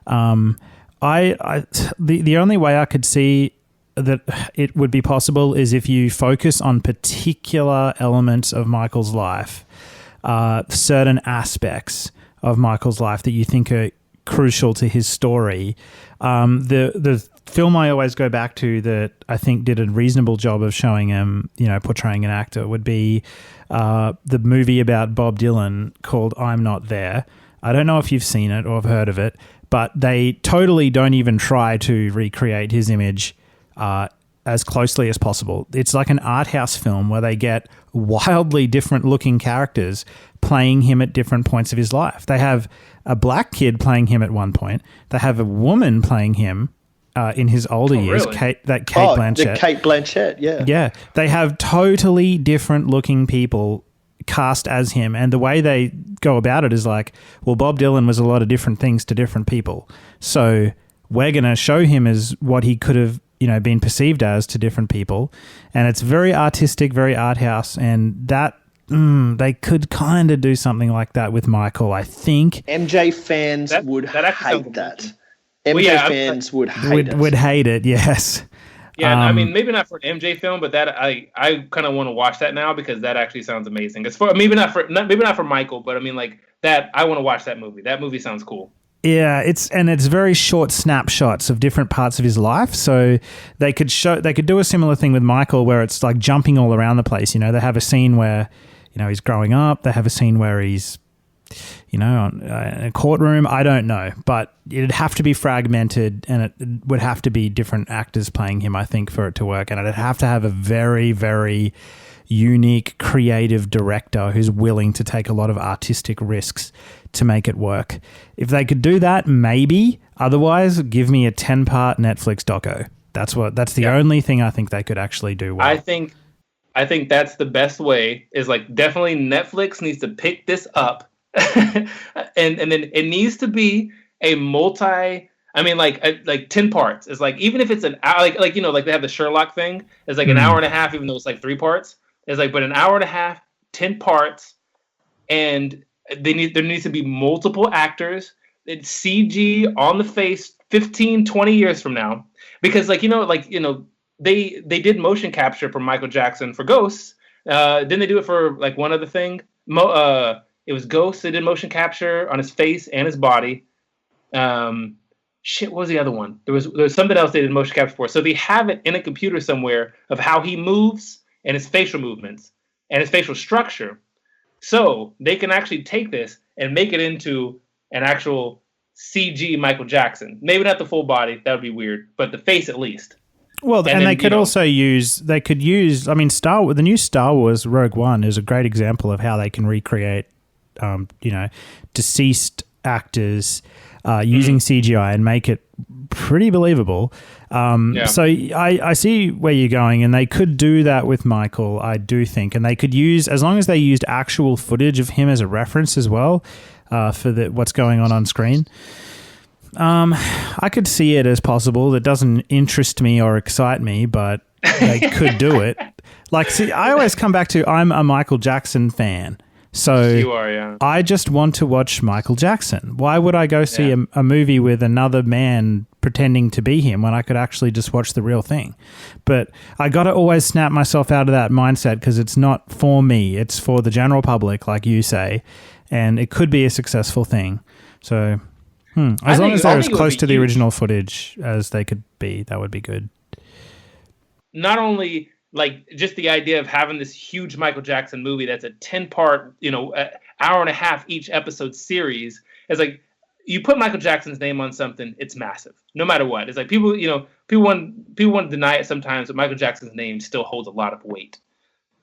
A: The only way I could see that it would be possible is if you focus on particular elements of Michael's life, certain aspects of Michael's life that you think are crucial to his story. The film I always go back to that I think did a reasonable job of showing him, portraying an actor would be the movie about Bob Dylan called I'm Not There. I don't know if you've seen it or have heard of it, but they totally don't even try to recreate his image as closely as possible. It's like an art house film where they get wildly different looking characters playing him at different points of his life. They have a black kid playing him at one point. They have a woman playing him in his older years.
E: really?
A: Kate
B: The
A: Blanchett.
B: Kate Blanchett, yeah.
A: Yeah, they have totally different looking people cast as him, and the way they go about it is like, well, Bob Dylan was a lot of different things to different people, so we're going to show him as what he could have, been perceived as to different people, and it's very artistic, very art house, and that they could kind of do something like that with Michael, I think.
B: MJ fans would
E: that actually
B: hate
E: sounds
B: that.
E: amazing.
B: MJ
E: yeah,
B: fans would hate it.
A: Would hate it, yes.
E: Yeah, I mean, maybe not for an MJ film, but that I kind of want to watch that now because that actually sounds amazing. It's for maybe not for Michael, but I mean, like that. I want to watch that movie. That movie sounds cool.
A: Yeah, it's very short snapshots of different parts of his life. So they could do a similar thing with Michael where it's like jumping all around the place. They have a scene where, he's growing up. They have a scene where he's, in a courtroom. I don't know, but it'd have to be fragmented and it would have to be different actors playing him, I think, for it to work. And it'd have to have a very, very unique, creative director who's willing to take a lot of artistic risks to make it work. If they could do that, maybe. Otherwise, give me a 10-part Netflix doco. That's the only thing I think they could actually do well.
E: I think that's the best way. Is like definitely Netflix needs to pick this up, and then it needs to be a multi. I mean, like 10 parts. It's like even if it's an hour, like they have the Sherlock thing. It's like an hour and a half, even though it's like 3 parts. It's like, but an hour and a half, 10 parts, and there needs to be multiple actors. It's CG on the face 15, 20 years from now. Because they did motion capture for Michael Jackson for Ghosts. Didn't they do it for like one other thing? It was Ghosts. They did motion capture on his face and his body. What was the other one? There was something else they did motion capture for. So they have it in a computer somewhere of how he moves and his facial movements and his facial structure. So they can actually take this and make it into an actual CG Michael Jackson. Maybe not the full body. That would be weird. But the face at least.
A: Well, and they could also use, I mean, the new Star Wars Rogue One is a great example of how they can recreate, deceased actors using CGI and make it pretty believable. So I see where you're going, and they could do that with Michael, I do think. And they could use, as long as they used actual footage of him as a reference as well for what's going on screen. I could see it as possible. That doesn't interest me or excite me, but they could do it. Like, see, I always come back to I'm a Michael Jackson fan. So
E: you are, yeah.
A: I just want to watch Michael Jackson. Why would I go see a movie with another man pretending to be him when I could actually just watch the real thing? But I got to always snap myself out of that mindset because it's not for me. It's for the general public, like you say, and it could be a successful thing. So as long as they're as close to the original footage as they could be, that would be good.
E: Not only like just the idea of having this huge Michael Jackson movie that's a 10-part, hour and a half each episode series. It's like you put Michael Jackson's name on something, it's massive, no matter what. It's like people want to deny it sometimes, but Michael Jackson's name still holds a lot of weight.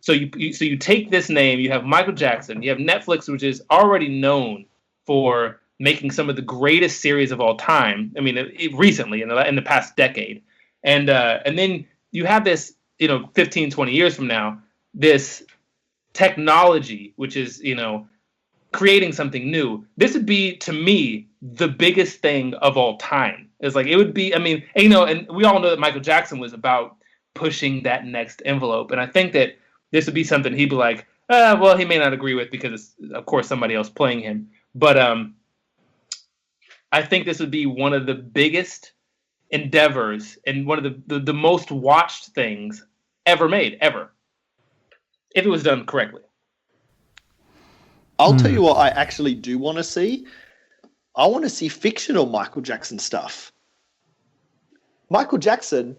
E: So you take this name, you have Michael Jackson, you have Netflix, which is already known for making some of the greatest series of all time. I mean, recently in the past decade, and then you have this, 15, 20 years from now, this technology, which is, creating something new. This would be, to me, the biggest thing of all time. It's like, it would be, I mean, and we all know that Michael Jackson was about pushing that next envelope. And I think that this would be something he'd be like, well, he may not agree with because it's, of course, somebody else playing him. But I think this would be one of the biggest endeavors and one of the most watched things ever made, ever, if it was done correctly.
B: I'll tell you what I actually do want to see. I want to see fictional Michael Jackson stuff. Michael Jackson,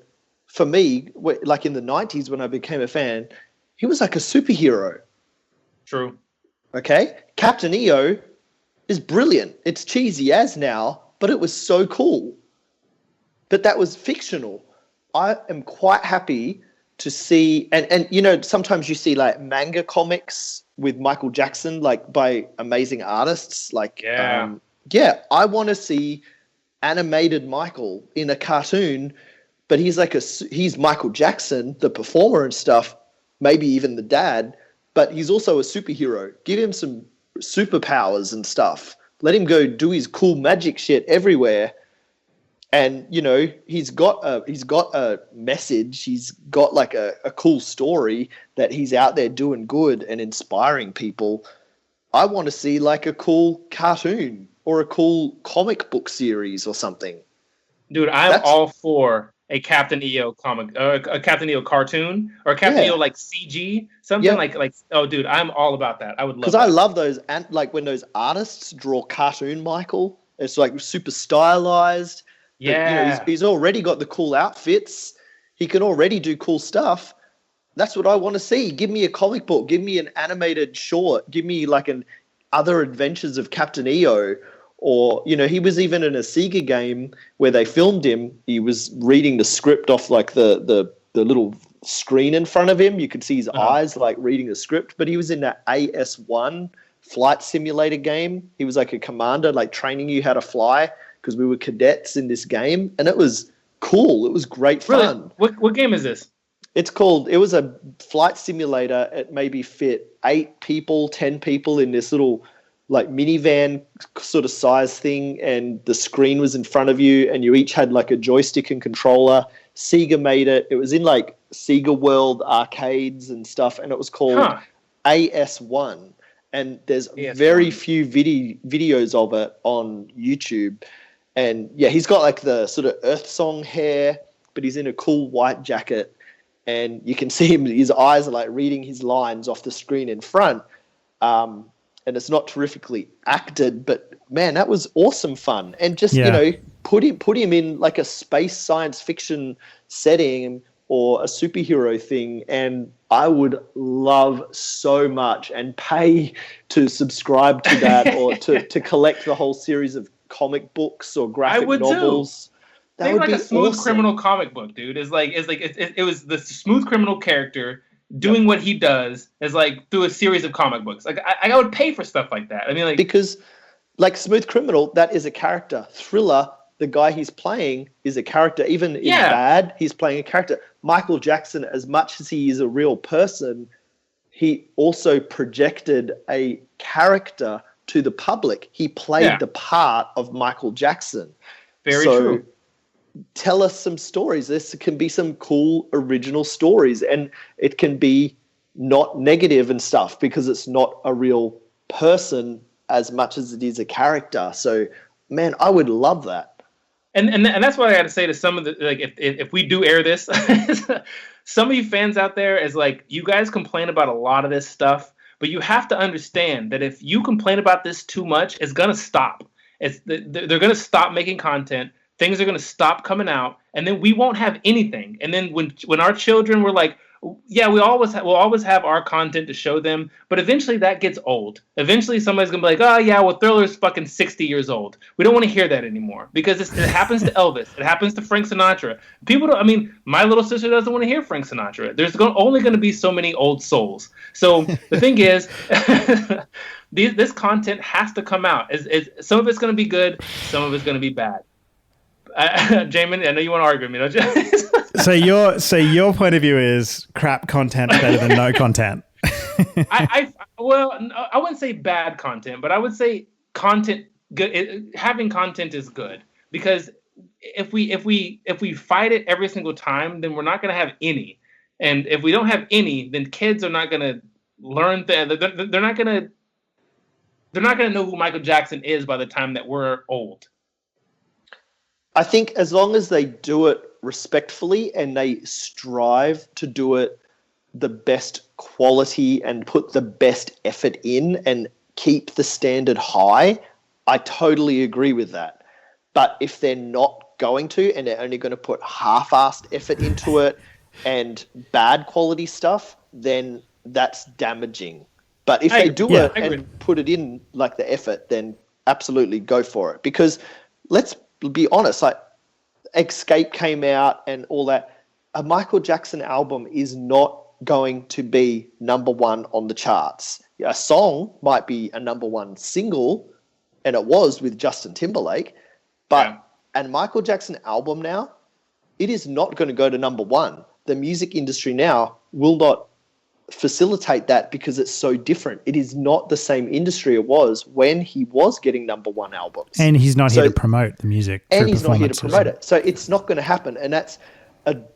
B: for me, like in the 90s when I became a fan, he was like a superhero.
E: True.
B: Okay? Captain EO is brilliant. It's cheesy as now, but it was so cool. But that was fictional. I am quite happy to see, and sometimes you see like manga comics with Michael Jackson, like by amazing artists. Like, I want to see animated Michael in a cartoon, but he's Michael Jackson, the performer and stuff, maybe even the dad, but he's also a superhero. Give him some superpowers and stuff. Let him go do his cool magic shit everywhere. And, you know, he's got a message. He's got like a cool story that he's out there doing good and inspiring people. I want to see like a cool cartoon or a cool comic book series or something.
E: Dude, I'm all for a Captain EO comic, a Captain EO cartoon, or a Captain EO like CG, something like. Oh, dude, I'm all about that. I would love. Because
B: I love those, and like when those artists draw cartoon Michael, it's like super stylized.
E: Yeah,
B: you know, he's already got the cool outfits. He can already do cool stuff. That's what I want to see. Give me a comic book. Give me an animated short. Give me like an Other Adventures of Captain EO. Or, you know, he was even in a Sega game where they filmed him. He was reading the script off like the little screen in front of him. You could see his eyes like reading the script. But he was in that AS1 flight simulator game. He was like a commander, like training you how to fly, because we were cadets in this game. And it was cool. It was great fun.
E: Really? What game is this?
B: It was a flight simulator. It maybe fit 8 people, 10 people in this little like minivan sort of size thing, and the screen was in front of you, and you each had like a joystick and controller. Sega made it. It was in like Sega World arcades and stuff, and it was called AS1. And there's very few videos of it on YouTube. And yeah, he's got like the sort of Earth Song hair, but he's in a cool white jacket, and you can see him, his eyes are like reading his lines off the screen in front. And it's not terrifically acted, but man, that was awesome fun. And just, you know, put him in like a space science fiction setting or a superhero thing, and I would love so much and pay to subscribe to that or to collect the whole series of comic books or graphic novels.
E: Too. That would like be a Smooth Criminal comic book, dude. It was the Smooth Criminal character doing what he does is like through a series of comic books. Like I would pay for stuff like that. I mean, like,
B: because like Smooth Criminal, that is a character. Thriller, the guy he's playing is a character. Even in Bad, he's playing a character. Michael Jackson, as much as he is a real person, he also projected a character to the public. He played the part of Michael Jackson.
E: Very true.
B: Tell us some stories. This can be some cool original stories, and it can be not negative and stuff because it's not a real person as much as it is a character. So, man, I would love that.
E: And that's what I got to say to some of the, like, if we do air this, some of you fans out there is like, you guys complain about a lot of this stuff, but you have to understand that if you complain about this too much, it's gonna stop. They're gonna stop making content. Things are going to stop coming out, and then we won't have anything. And then when our children were like, yeah, we'll always have our content to show them, but eventually that gets old. Eventually somebody's going to be like, oh, yeah, well, Thriller's fucking 60 years old. We don't want to hear that anymore because it happens to Elvis. It happens to Frank Sinatra. My little sister doesn't want to hear Frank Sinatra. There's only going to be so many old souls. So the thing is, this content has to come out. Some of it's going to be good. Some of it's going to be bad. Jamon, I know you want to argue with me, don't you?
A: So your point of view is crap content better than no content.
E: I wouldn't say bad content, but I would say content good. Having content is good because if we fight it every single time, then we're not going to have any. And if we don't have any, then kids are not going to learn that. They're not going to know who Michael Jackson is by the time that we're old.
B: I think as long as they do it respectfully and they strive to do it the best quality and put the best effort in and keep the standard high, I totally agree with that. But if they're not going to and they're only going to put half-assed effort into it and bad quality stuff, then that's damaging. But if they do it and put it in like the effort, then absolutely go for it. Because let's be honest, like Escape came out and all that. A Michael Jackson album is not going to be number one on the charts. A song might be a number one single, and it was with Justin Timberlake, but And Michael Jackson album now, it is not going to go to number one. The music industry now will not facilitate that because it's so different. It is not the same industry it was when he was getting number one albums.
A: And he's not here to promote the music.
B: And he's not here to promote it. So it's not going to happen. And that's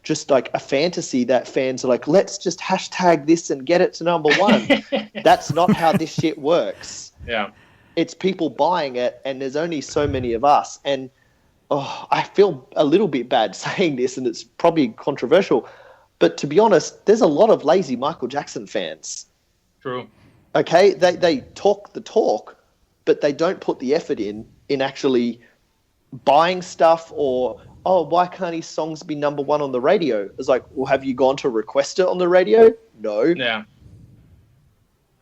B: just like a fantasy that fans are like, let's just hashtag this and get it to number one. That's not how this shit works.
E: Yeah.
B: It's people buying it, and there's only so many of us. And I feel a little bit bad saying this, and it's probably controversial, but to be honest, there's a lot of lazy Michael Jackson fans.
E: True.
B: Okay, they talk the talk, but they don't put the effort in actually buying stuff, or, oh, why can't his songs be number one on the radio? It's like, well, have you gone to request it on the radio? No.
E: Yeah.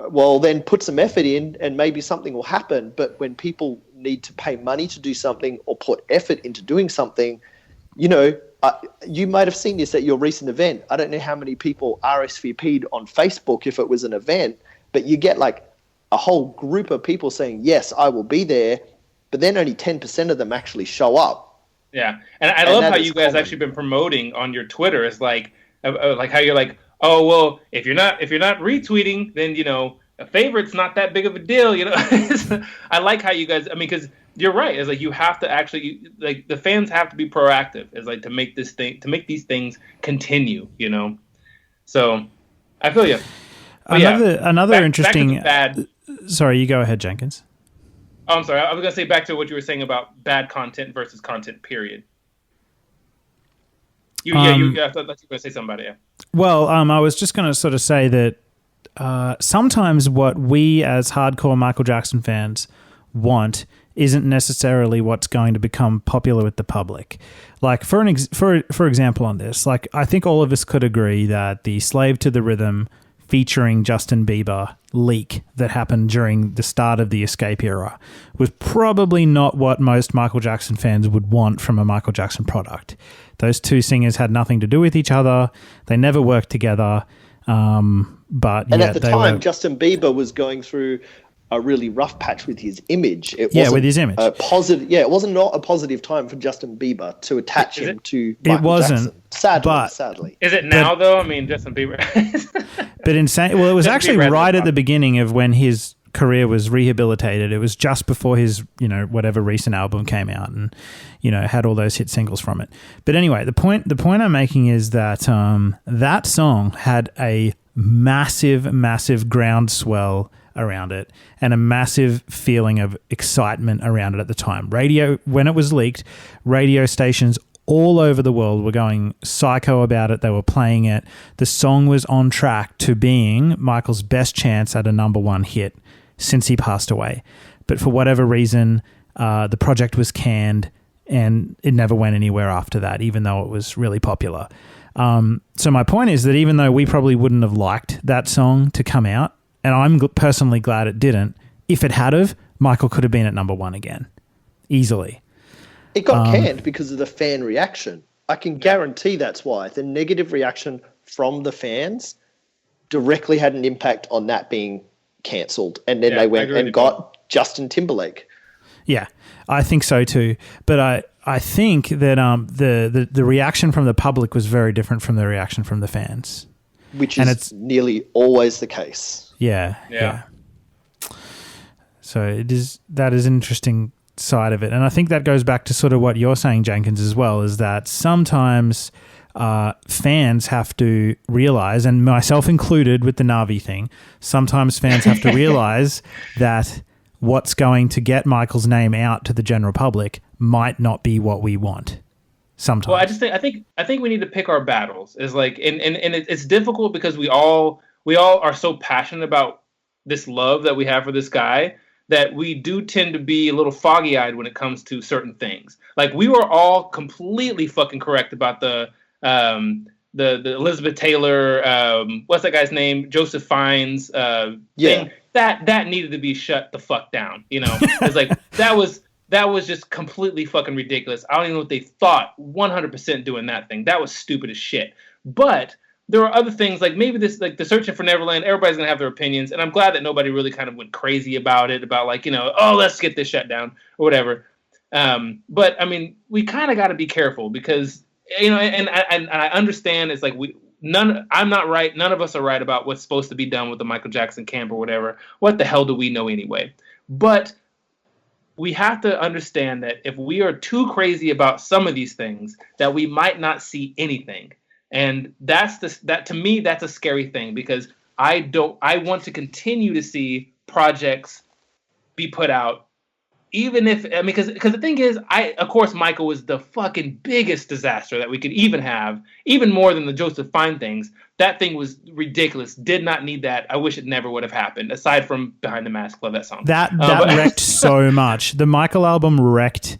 B: Well, then put some effort in and maybe something will happen. But when people need to pay money to do something or put effort into doing something, you know, you might have seen this at your recent event. I don't know how many people RSVP'd on Facebook if it was an event, but you get like a whole group of people saying, yes, I will be there, but then only 10% of them actually show up.
E: Yeah. And I love how you guys actually been promoting on your Twitter. It's like how you're like, oh, well, if you're not retweeting, then, you know, a favorite's not that big of a deal, you know. I like how you guys, I mean, because you're right. It's like you have to actually, like, the fans have to be proactive. It's like to make these things continue, you know. So I feel you.
A: Another interesting.
E: Back to
A: sorry, you go ahead, Jenkins.
E: Oh, I'm sorry. I was gonna say back to what you were saying about bad content versus content. Period. I thought you were gonna say something about it. Yeah.
A: Well, I was just going to sort of say that sometimes what we as hardcore Michael Jackson fans want isn't necessarily what's going to become popular with the public. Like for example on this, like I think all of us could agree that the Slave to the Rhythm featuring Justin Bieber leak that happened during the start of the Escape era was probably not what most Michael Jackson fans would want from a Michael Jackson product. Those two singers had nothing to do with each other. They never worked together. But
B: at the time, Justin Bieber was going through a really rough patch with his image.
A: With his image.
B: It wasn't not a positive time for Justin Bieber to attach him to Michael Jackson. Sadly.
E: Is it now, though? I mean, Justin Bieber.
A: But insane. Well, it was actually right at the beginning of when his career was rehabilitated. It was just before his, you know, whatever recent album came out and, you know, had all those hit singles from it. But anyway, the point I'm making is that that song had a massive groundswell around it and a massive feeling of excitement around it at the time. When it was leaked, radio stations all over the world were going psycho about it. They were playing it. The song was on track to being Michael's best chance at a number one hit since he passed away. But for whatever reason, the project was canned and it never went anywhere after that, even though it was really popular. So my point is that even though we probably wouldn't have liked that song to come out, and I'm personally glad it didn't, if it had have, Michael could have been at number one again, easily.
B: It got canned because of the fan reaction. I can guarantee that's why. The negative reaction from the fans directly had an impact on that being cancelled. And then they went and got Justin Timberlake.
A: Yeah, I think so too. But I think that the reaction from the public was very different from the reaction from the fans.
B: Which is nearly always the case.
A: Yeah. So that is an interesting side of it. And I think that goes back to sort of what you're saying, Jenkins, as well, is that sometimes fans have to realize, and myself included with the Navi thing, sometimes fans have to realize that what's going to get Michael's name out to the general public might not be what we want. Sometimes.
E: Well, I think we need to pick our battles. Is like, and it's difficult because we all are so passionate about this love that we have for this guy that we do tend to be a little foggy-eyed when it comes to certain things. Like we were all completely fucking correct about the Elizabeth Taylor, what's that guy's name? Joseph Fiennes thing. That needed to be shut the fuck down. You know, it's like that was just completely fucking ridiculous. I don't even know what they thought 100% doing that thing. That was stupid as shit. But there are other things like maybe this, like the Searching for Neverland, everybody's going to have their opinions. And I'm glad that nobody really kind of went crazy about it, about like, you know, oh, let's get this shut down or whatever. But I mean, we kind of got to be careful because, and I understand it's like I'm not right. None of us are right about what's supposed to be done with the Michael Jackson camp or whatever. What the hell do we know anyway? But we have to understand that if we are too crazy about some of these things, that we might not see anything. And that to me, that's a scary thing because I want to continue to see projects be put out. Even if, because the thing is, of course, Michael was the fucking biggest disaster that we could even have, even more than the Joseph Fine things. That thing was ridiculous. Did not need that. I wish it never would have happened, aside from Behind the Mask. Love that song.
A: That wrecked so much. The Michael album wrecked.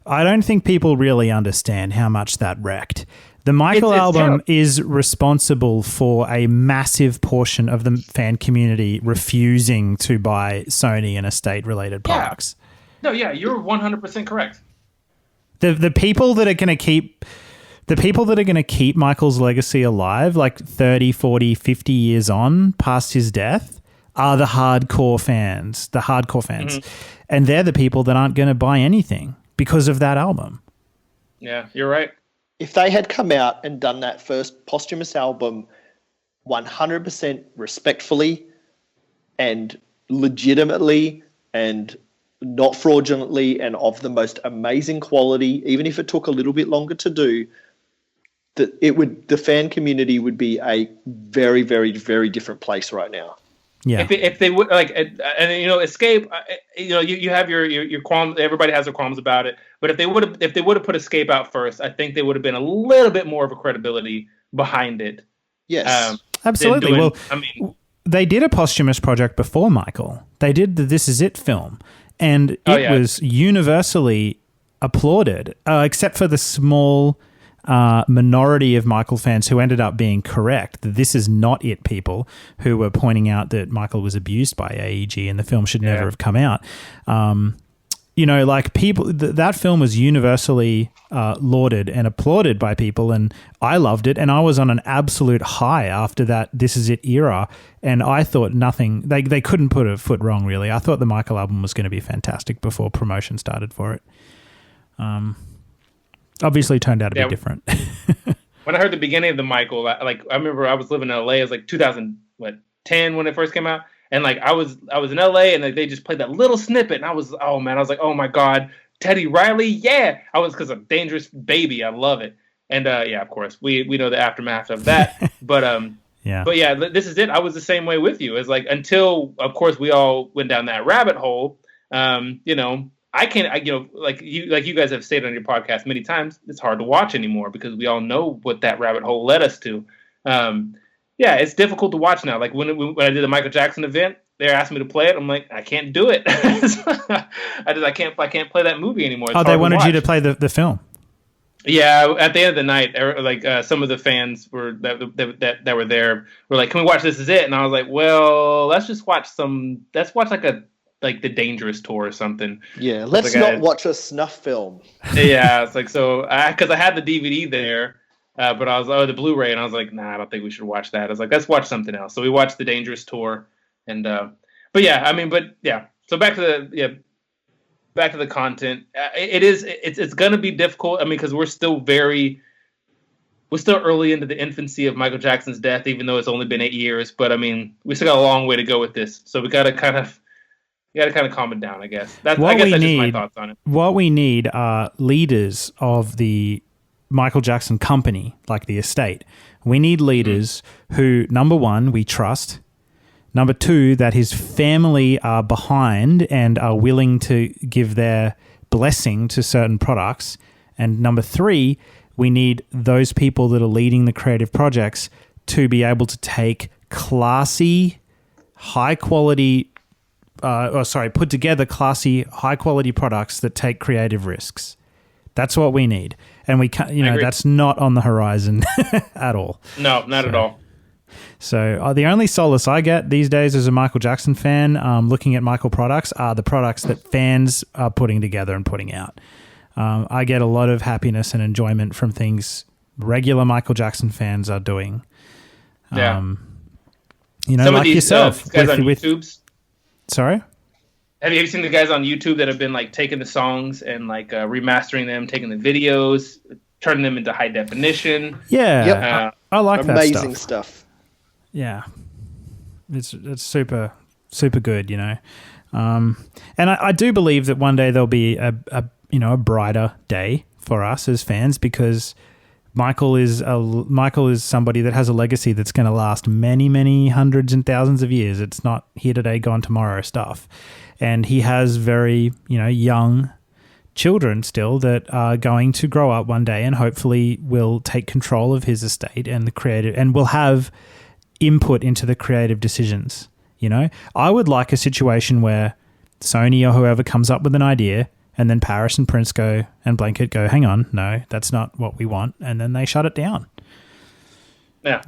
A: I don't think people really understand how much that wrecked. The Michael album terrible. Is responsible for a massive portion of the fan community refusing to buy Sony and estate-related products.
E: No, yeah, you're 100% correct.
A: The people that are going to keep Michael's legacy alive, like 30, 40, 50 years on past his death, are the hardcore fans. Mm-hmm. And they're the people that aren't going to buy anything because of that album.
E: Yeah, you're right.
B: If they had come out and done that first posthumous album 100% respectfully and legitimately and not fraudulently and of the most amazing quality, even if it took a little bit longer to do, the fan community would be a very, very, very different place right now.
A: Yeah.
E: If they would Escape, you have your qualms. Everybody has their qualms about it. But if they would have put Escape out first, I think there would have been a little bit more of a credibility behind it.
B: Yes,
A: absolutely. They did a posthumous project before Michael. They did the This Is It film. And it was universally applauded, except for the small minority of Michael fans who ended up being correct. This is not it people who were pointing out that Michael was abused by AEG and the film should never have come out. People, that film was universally lauded and applauded by people, and I loved it, and I was on an absolute high after that This Is It era, and I thought they couldn't put a foot wrong, really. I thought the Michael album was going to be fantastic before promotion started for it. Obviously turned out to be different.
E: When I heard the beginning of the Michael, I remember I was living in LA. It was like 2010 when it first came out. And I was in LA and they just played that little snippet and I was like, oh my God, Teddy Riley. Yeah. I was, because of Dangerous Baby. I love it. And of course we know the aftermath of that, but This Is It. I was the same way with you. It's like, until of course we all went down that rabbit hole. I can't, like you guys have stated on your podcast many times, it's hard to watch anymore because we all know what that rabbit hole led us to. It's difficult to watch now. Like when I did the Michael Jackson event, they asked me to play it. I'm like, I can't do it. I can't play that movie anymore. It's
A: they wanted you to play the film.
E: Yeah, at the end of the night, some of the fans that were there were like, "Can we watch This Is It?" And I was like, "Well, let's watch the Dangerous tour or something."
B: Yeah, let's not watch a snuff film.
E: Yeah, it's like, so because I had the DVD there. But I was the Blu-ray, and I was like, nah, I don't think we should watch that. I was like, let's watch something else. So we watched the Dangerous tour, and So back to the content. It's gonna be difficult. I mean, because we're still early into the infancy of Michael Jackson's death, even though it's only been 8 years. But I mean, we still got a long way to go with this. So we gotta kind of calm it down, I guess. That's just my thoughts on it.
A: What we need are leaders of the Michael Jackson company, like the estate. We need leaders who, number one, we trust. Number two, that his family are behind and are willing to give their blessing to certain products. And number three, we need those people that are leading the creative projects to be able to take classy, high-quality put together classy, high-quality products that take creative risks. That's what we need. And we can't, that's not on the horizon at all.
E: No, not at all.
A: So the only solace I get these days as a Michael Jackson fan, looking at Michael products, are the products that fans are putting together and putting out. I get a lot of happiness and enjoyment from things regular Michael Jackson fans are doing.
E: Yeah.
A: Some
E: like
A: of these,
E: yourself. Guys on YouTube's.
A: Sorry?
E: Have you seen the guys on YouTube that have been like taking the songs and like remastering them, taking the videos, turning them into high definition?
A: Yeah,
B: Yep.
A: I like that
B: Amazing
A: stuff.
B: stuff.
A: Yeah, it's super good, you know. And I do believe that one day there'll be a brighter day for us as fans, because Michael is somebody that has a legacy that's going to last many, many hundreds and thousands of years. It's not here today, gone tomorrow stuff. And he has very, young children still that are going to grow up one day and hopefully will take control of his estate and the creative, and will have input into the creative decisions. I would like a situation where Sony or whoever comes up with an idea, and then Paris and Prince go and Blanket go, hang on, no, that's not what we want, and then they shut it down.
E: Yeah,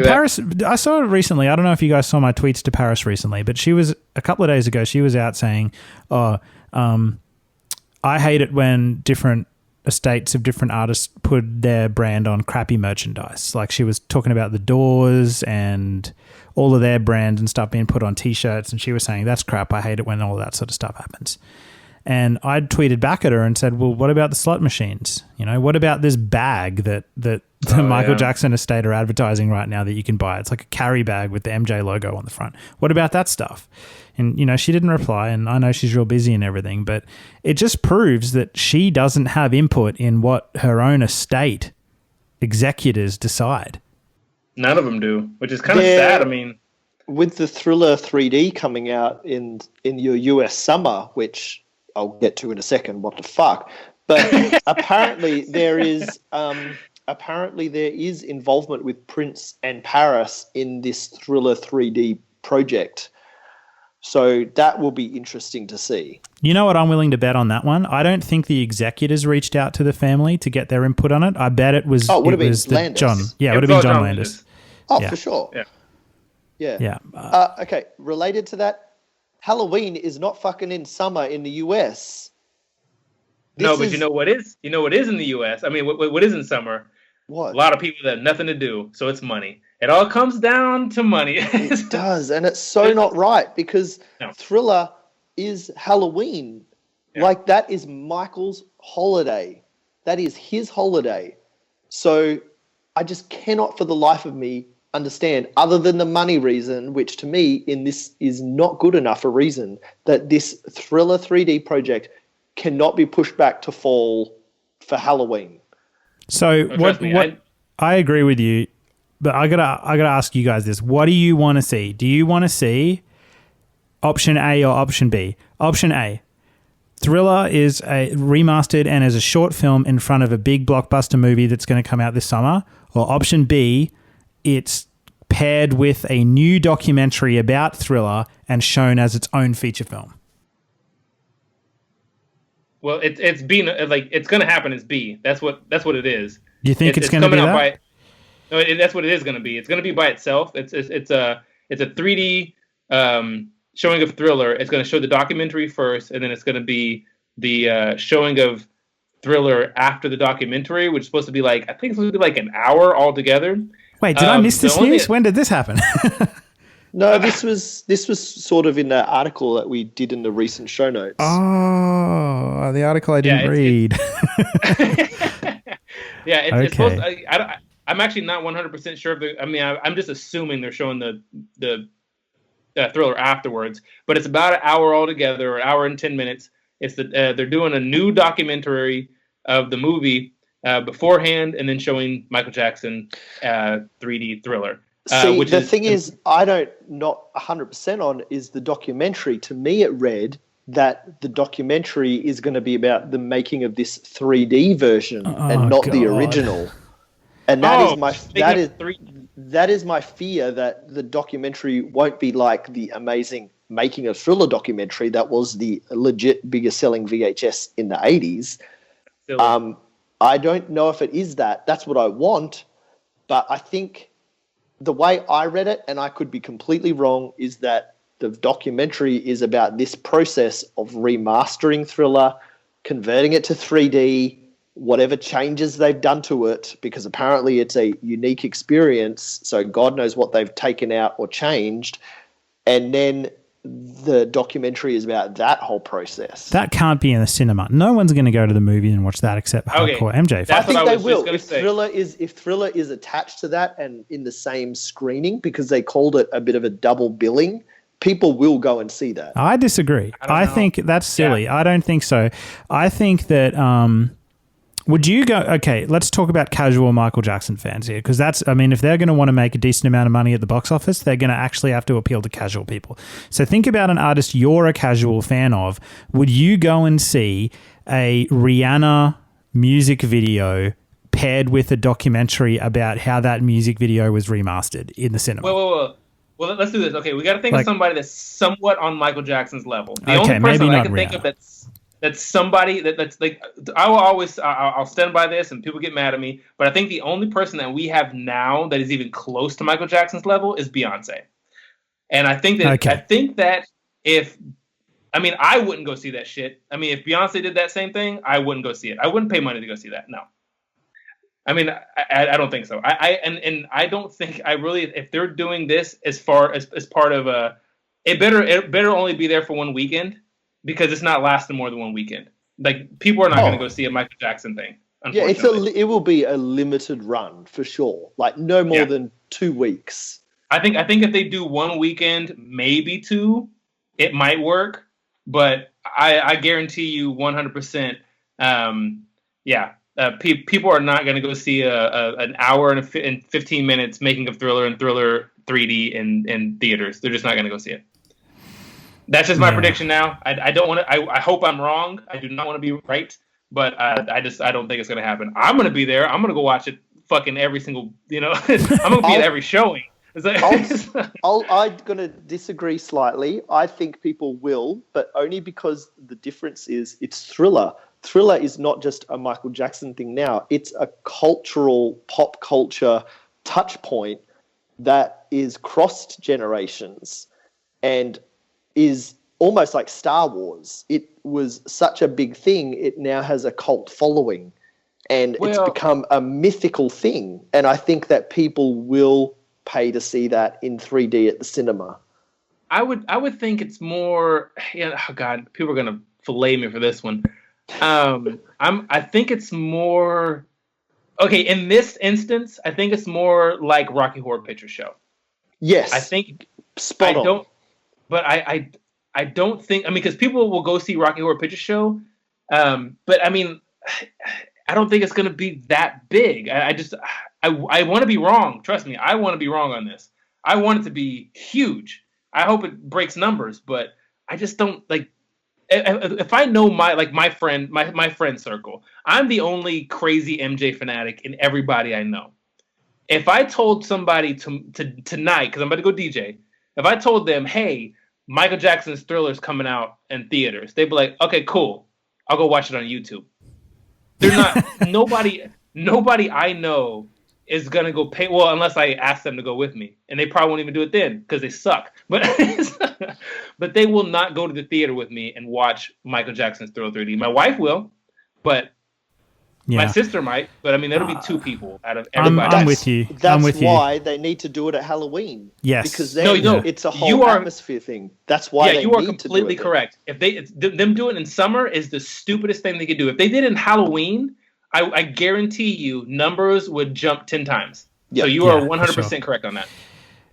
A: Paris. I saw it recently. I don't know if you guys saw my tweets to Paris recently, but she was a couple of days ago. She was out saying, I hate it when different estates of different artists put their brand on crappy merchandise. Like, she was talking about the Doors and all of their brands and stuff being put on T-shirts, and she was saying, that's crap. I hate it when all of that sort of stuff happens. And I tweeted back at her and said, well, what about the slot machines? What about this bag that the Michael Jackson estate are advertising right now that you can buy? It's like a carry bag with the MJ logo on the front. What about that stuff? And, she didn't reply, and I know she's real busy and everything, but it just proves that she doesn't have input in what her own estate executors decide.
E: None of them do, which is kind of sad. I mean,
B: with the Thriller 3D coming out in your US summer, which I'll get to in a second, what the fuck? But apparently there is involvement with Prince and Paris in this Thriller 3D project. So that will be interesting to see.
A: You know what I'm willing to bet on that one? I don't think the executors reached out to the family to get their input on it. I bet it was
B: it would have been Landis.
A: John. Yeah, it would have been John Landis.
B: Oh,
A: yeah.
B: For sure.
A: Yeah.
B: Okay, related to that, Halloween is not fucking in summer in the US.
E: But you know what is? You know what is in the US? I mean, what is in summer?
B: What?
E: A lot of people that have nothing to do, so it's money. It all comes down to money.
B: It does, and it's so not right, because Thriller is Halloween. Yeah. Like, that is Michael's holiday. That is his holiday. So I just cannot for the life of me understand, other than the money reason, which to me in this is not good enough a reason, that this Thriller 3D project cannot be pushed back to fall for Halloween.
A: So I agree with you, but I gotta ask you guys this: what do you want to see? Do you want to see option A or option B? Option A: Thriller is a remastered and as a short film in front of a big blockbuster movie that's going to come out this summer. Or option B: it's paired with a new documentary about Thriller and shown as its own feature film.
E: Well, it's B. Like, it's going to happen as B. That's what it is.
A: You think it's going to be that?
E: That's what it is going to be. It's going to be by itself. It's a 3D showing of Thriller. It's going to show the documentary first, and then it's going to be the showing of Thriller after the documentary, which is supposed to be like, I think it's supposed to be like an hour altogether.
A: Wait, did I miss this news? When did this happen?
B: No, this was sort of in that article that we did in the recent show notes.
A: Oh, the article I didn't read.
E: It's supposed to, I'm actually not 100% sure if I'm just assuming they're showing the Thriller afterwards, but it's about an hour altogether, or an hour and 10 minutes. It's they're doing a new documentary of the movie beforehand, and then showing Michael Jackson 3D Thriller.
B: See, the thing is, I don't not 100% on is the documentary. To me, it read that the documentary is going to be about the making of this 3D version and not the original. And that is my fear, that the documentary won't be like the amazing making of Thriller documentary that was the legit biggest selling VHS in the 80s. I don't know if it is that. That's what I want, but I think the way I read it, and I could be completely wrong, is that the documentary is about this process of remastering Thriller, converting it to 3D, whatever changes they've done to it, because apparently it's a unique experience, so God knows what they've taken out or changed, and then the documentary is about that whole process.
A: That can't be in the cinema. No one's going to go to the movie and watch that except hardcore MJ fans.
B: I think they will. If
E: If
B: Thriller is attached to that and in the same screening, because they called it a bit of a double billing, people will go and see that.
A: I disagree. I think that's silly. Yeah. I don't think so. I think that would you go... Okay, let's talk about casual Michael Jackson fans here, because that's... I mean, if they're going to want to make a decent amount of money at the box office, they're going to actually have to appeal to casual people. So think about an artist you're a casual fan of. Would you go and see a Rihanna music video paired with a documentary about how that music video was remastered in the cinema?
E: Well, let's do this. Okay, we got to think of somebody that's somewhat on Michael Jackson's level. The only person I can think of that's somebody that's like, I'll stand by this and people get mad at me, but I think the only person that we have now that is even close to Michael Jackson's level is Beyonce. And I think that I wouldn't go see that shit. I mean, if Beyonce did that same thing, I wouldn't go see it. I wouldn't pay money to go see that. No. I mean, I don't think so. I don't think if they're doing this as part of it better only be there for one weekend, because it's not lasting more than one weekend. Like, people are not going to go see a Michael Jackson thing.
B: Yeah, it will be a limited run for sure. Like, no more than 2 weeks.
E: I think if they do one weekend, maybe 2, it might work. But I guarantee you 100%. People are not going to go see an hour and 15 minutes making of Thriller and Thriller 3D in theaters. They're just not going to go see it. That's just my prediction now. I don't want to. I hope I'm wrong. I do not want to be right, but I don't think it's going to happen. I'm going to be there. I'm going to go watch it. Fucking every single. I'm going to be at every showing.
B: I'm going to disagree slightly. I think people will, but only because the difference is it's Thriller. Thriller is not just a Michael Jackson thing now. It's a cultural, pop culture touch point that is crossed generations and is almost like Star Wars. It was such a big thing, it now has a cult following, and it's become a mythical thing. And I think that people will pay to see that in 3D at the cinema.
E: I would think it's more... oh God, people are going to fillet me for this one. I think it's more... Okay, in this instance, I think it's more like Rocky Horror Picture Show.
B: Yes.
E: I think...
B: Spot on.
E: But I don't think... I mean, because people will go see Rocky Horror Picture Show, but I mean, I don't think it's going to be that big. I want to be wrong. Trust me, I want to be wrong on this. I want it to be huge. I hope it breaks numbers, but I just don't like... If I know my friend circle, I'm the only crazy MJ fanatic in everybody I know. If I told somebody tonight, because I'm about to go DJ, if I told them, hey, Michael Jackson's Thriller's coming out in theaters, they'd be like, okay, cool. I'll go watch it on YouTube. They're not nobody I know is gonna go pay, well, unless I ask them to go with me. And they probably won't even do it then because they suck. But they will not go to the theater with me and watch Michael Jackson's Thriller 3D. My wife will, but my sister might. But I mean, that'll be 2 people out of everybody.
A: I'm with you.
B: That's why they need to do it at Halloween.
A: Yes,
B: because it's a whole atmosphere thing. That's why.
E: Yeah, you are completely correct. If them doing it in summer is the stupidest thing they could do. If they did it in Halloween, I guarantee you numbers would jump 10 times. Yep. So you are 100% correct on that.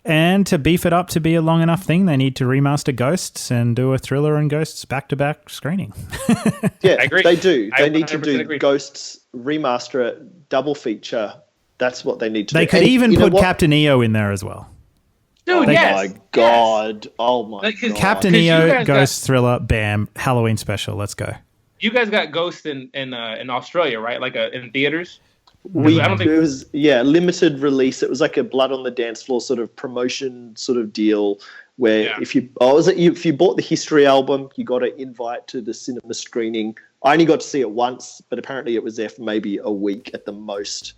A: And to beef it up to be a long enough thing, they need to remaster Ghosts and do a Thriller and Ghosts back-to-back screening.
B: Yeah,
E: I agree.
B: They do. They need to do
E: agree.
B: Ghosts, remaster it, double feature. That's what they need to do.
A: They could even put Captain EO in there as well.
E: Dude,
B: yes. My God. Yes. Oh, my God.
A: Captain EO, Ghost, Thriller, bam, Halloween special. Let's go.
E: You guys got Ghost in Australia, right? Like in theaters?
B: It was limited release. It was like a Blood on the Dance Floor sort of promotion sort of deal where if you bought the History album, you got an invite to the cinema screening. I only got to see it once, but apparently it was there for maybe a week at the most.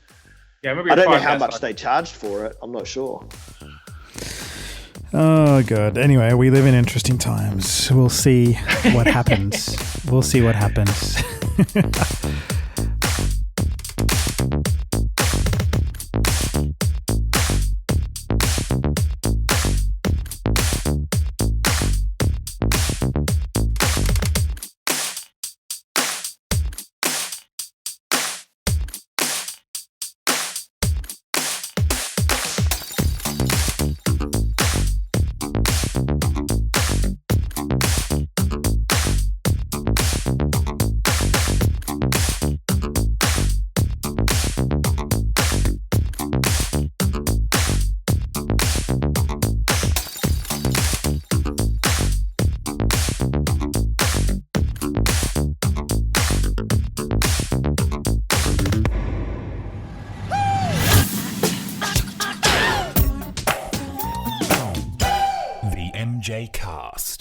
E: Yeah,
B: I don't know how much they charged for it. I'm not sure.
A: Oh, God. Anyway, we live in interesting times. We'll see what happens. We'll see what happens.
F: MJCast.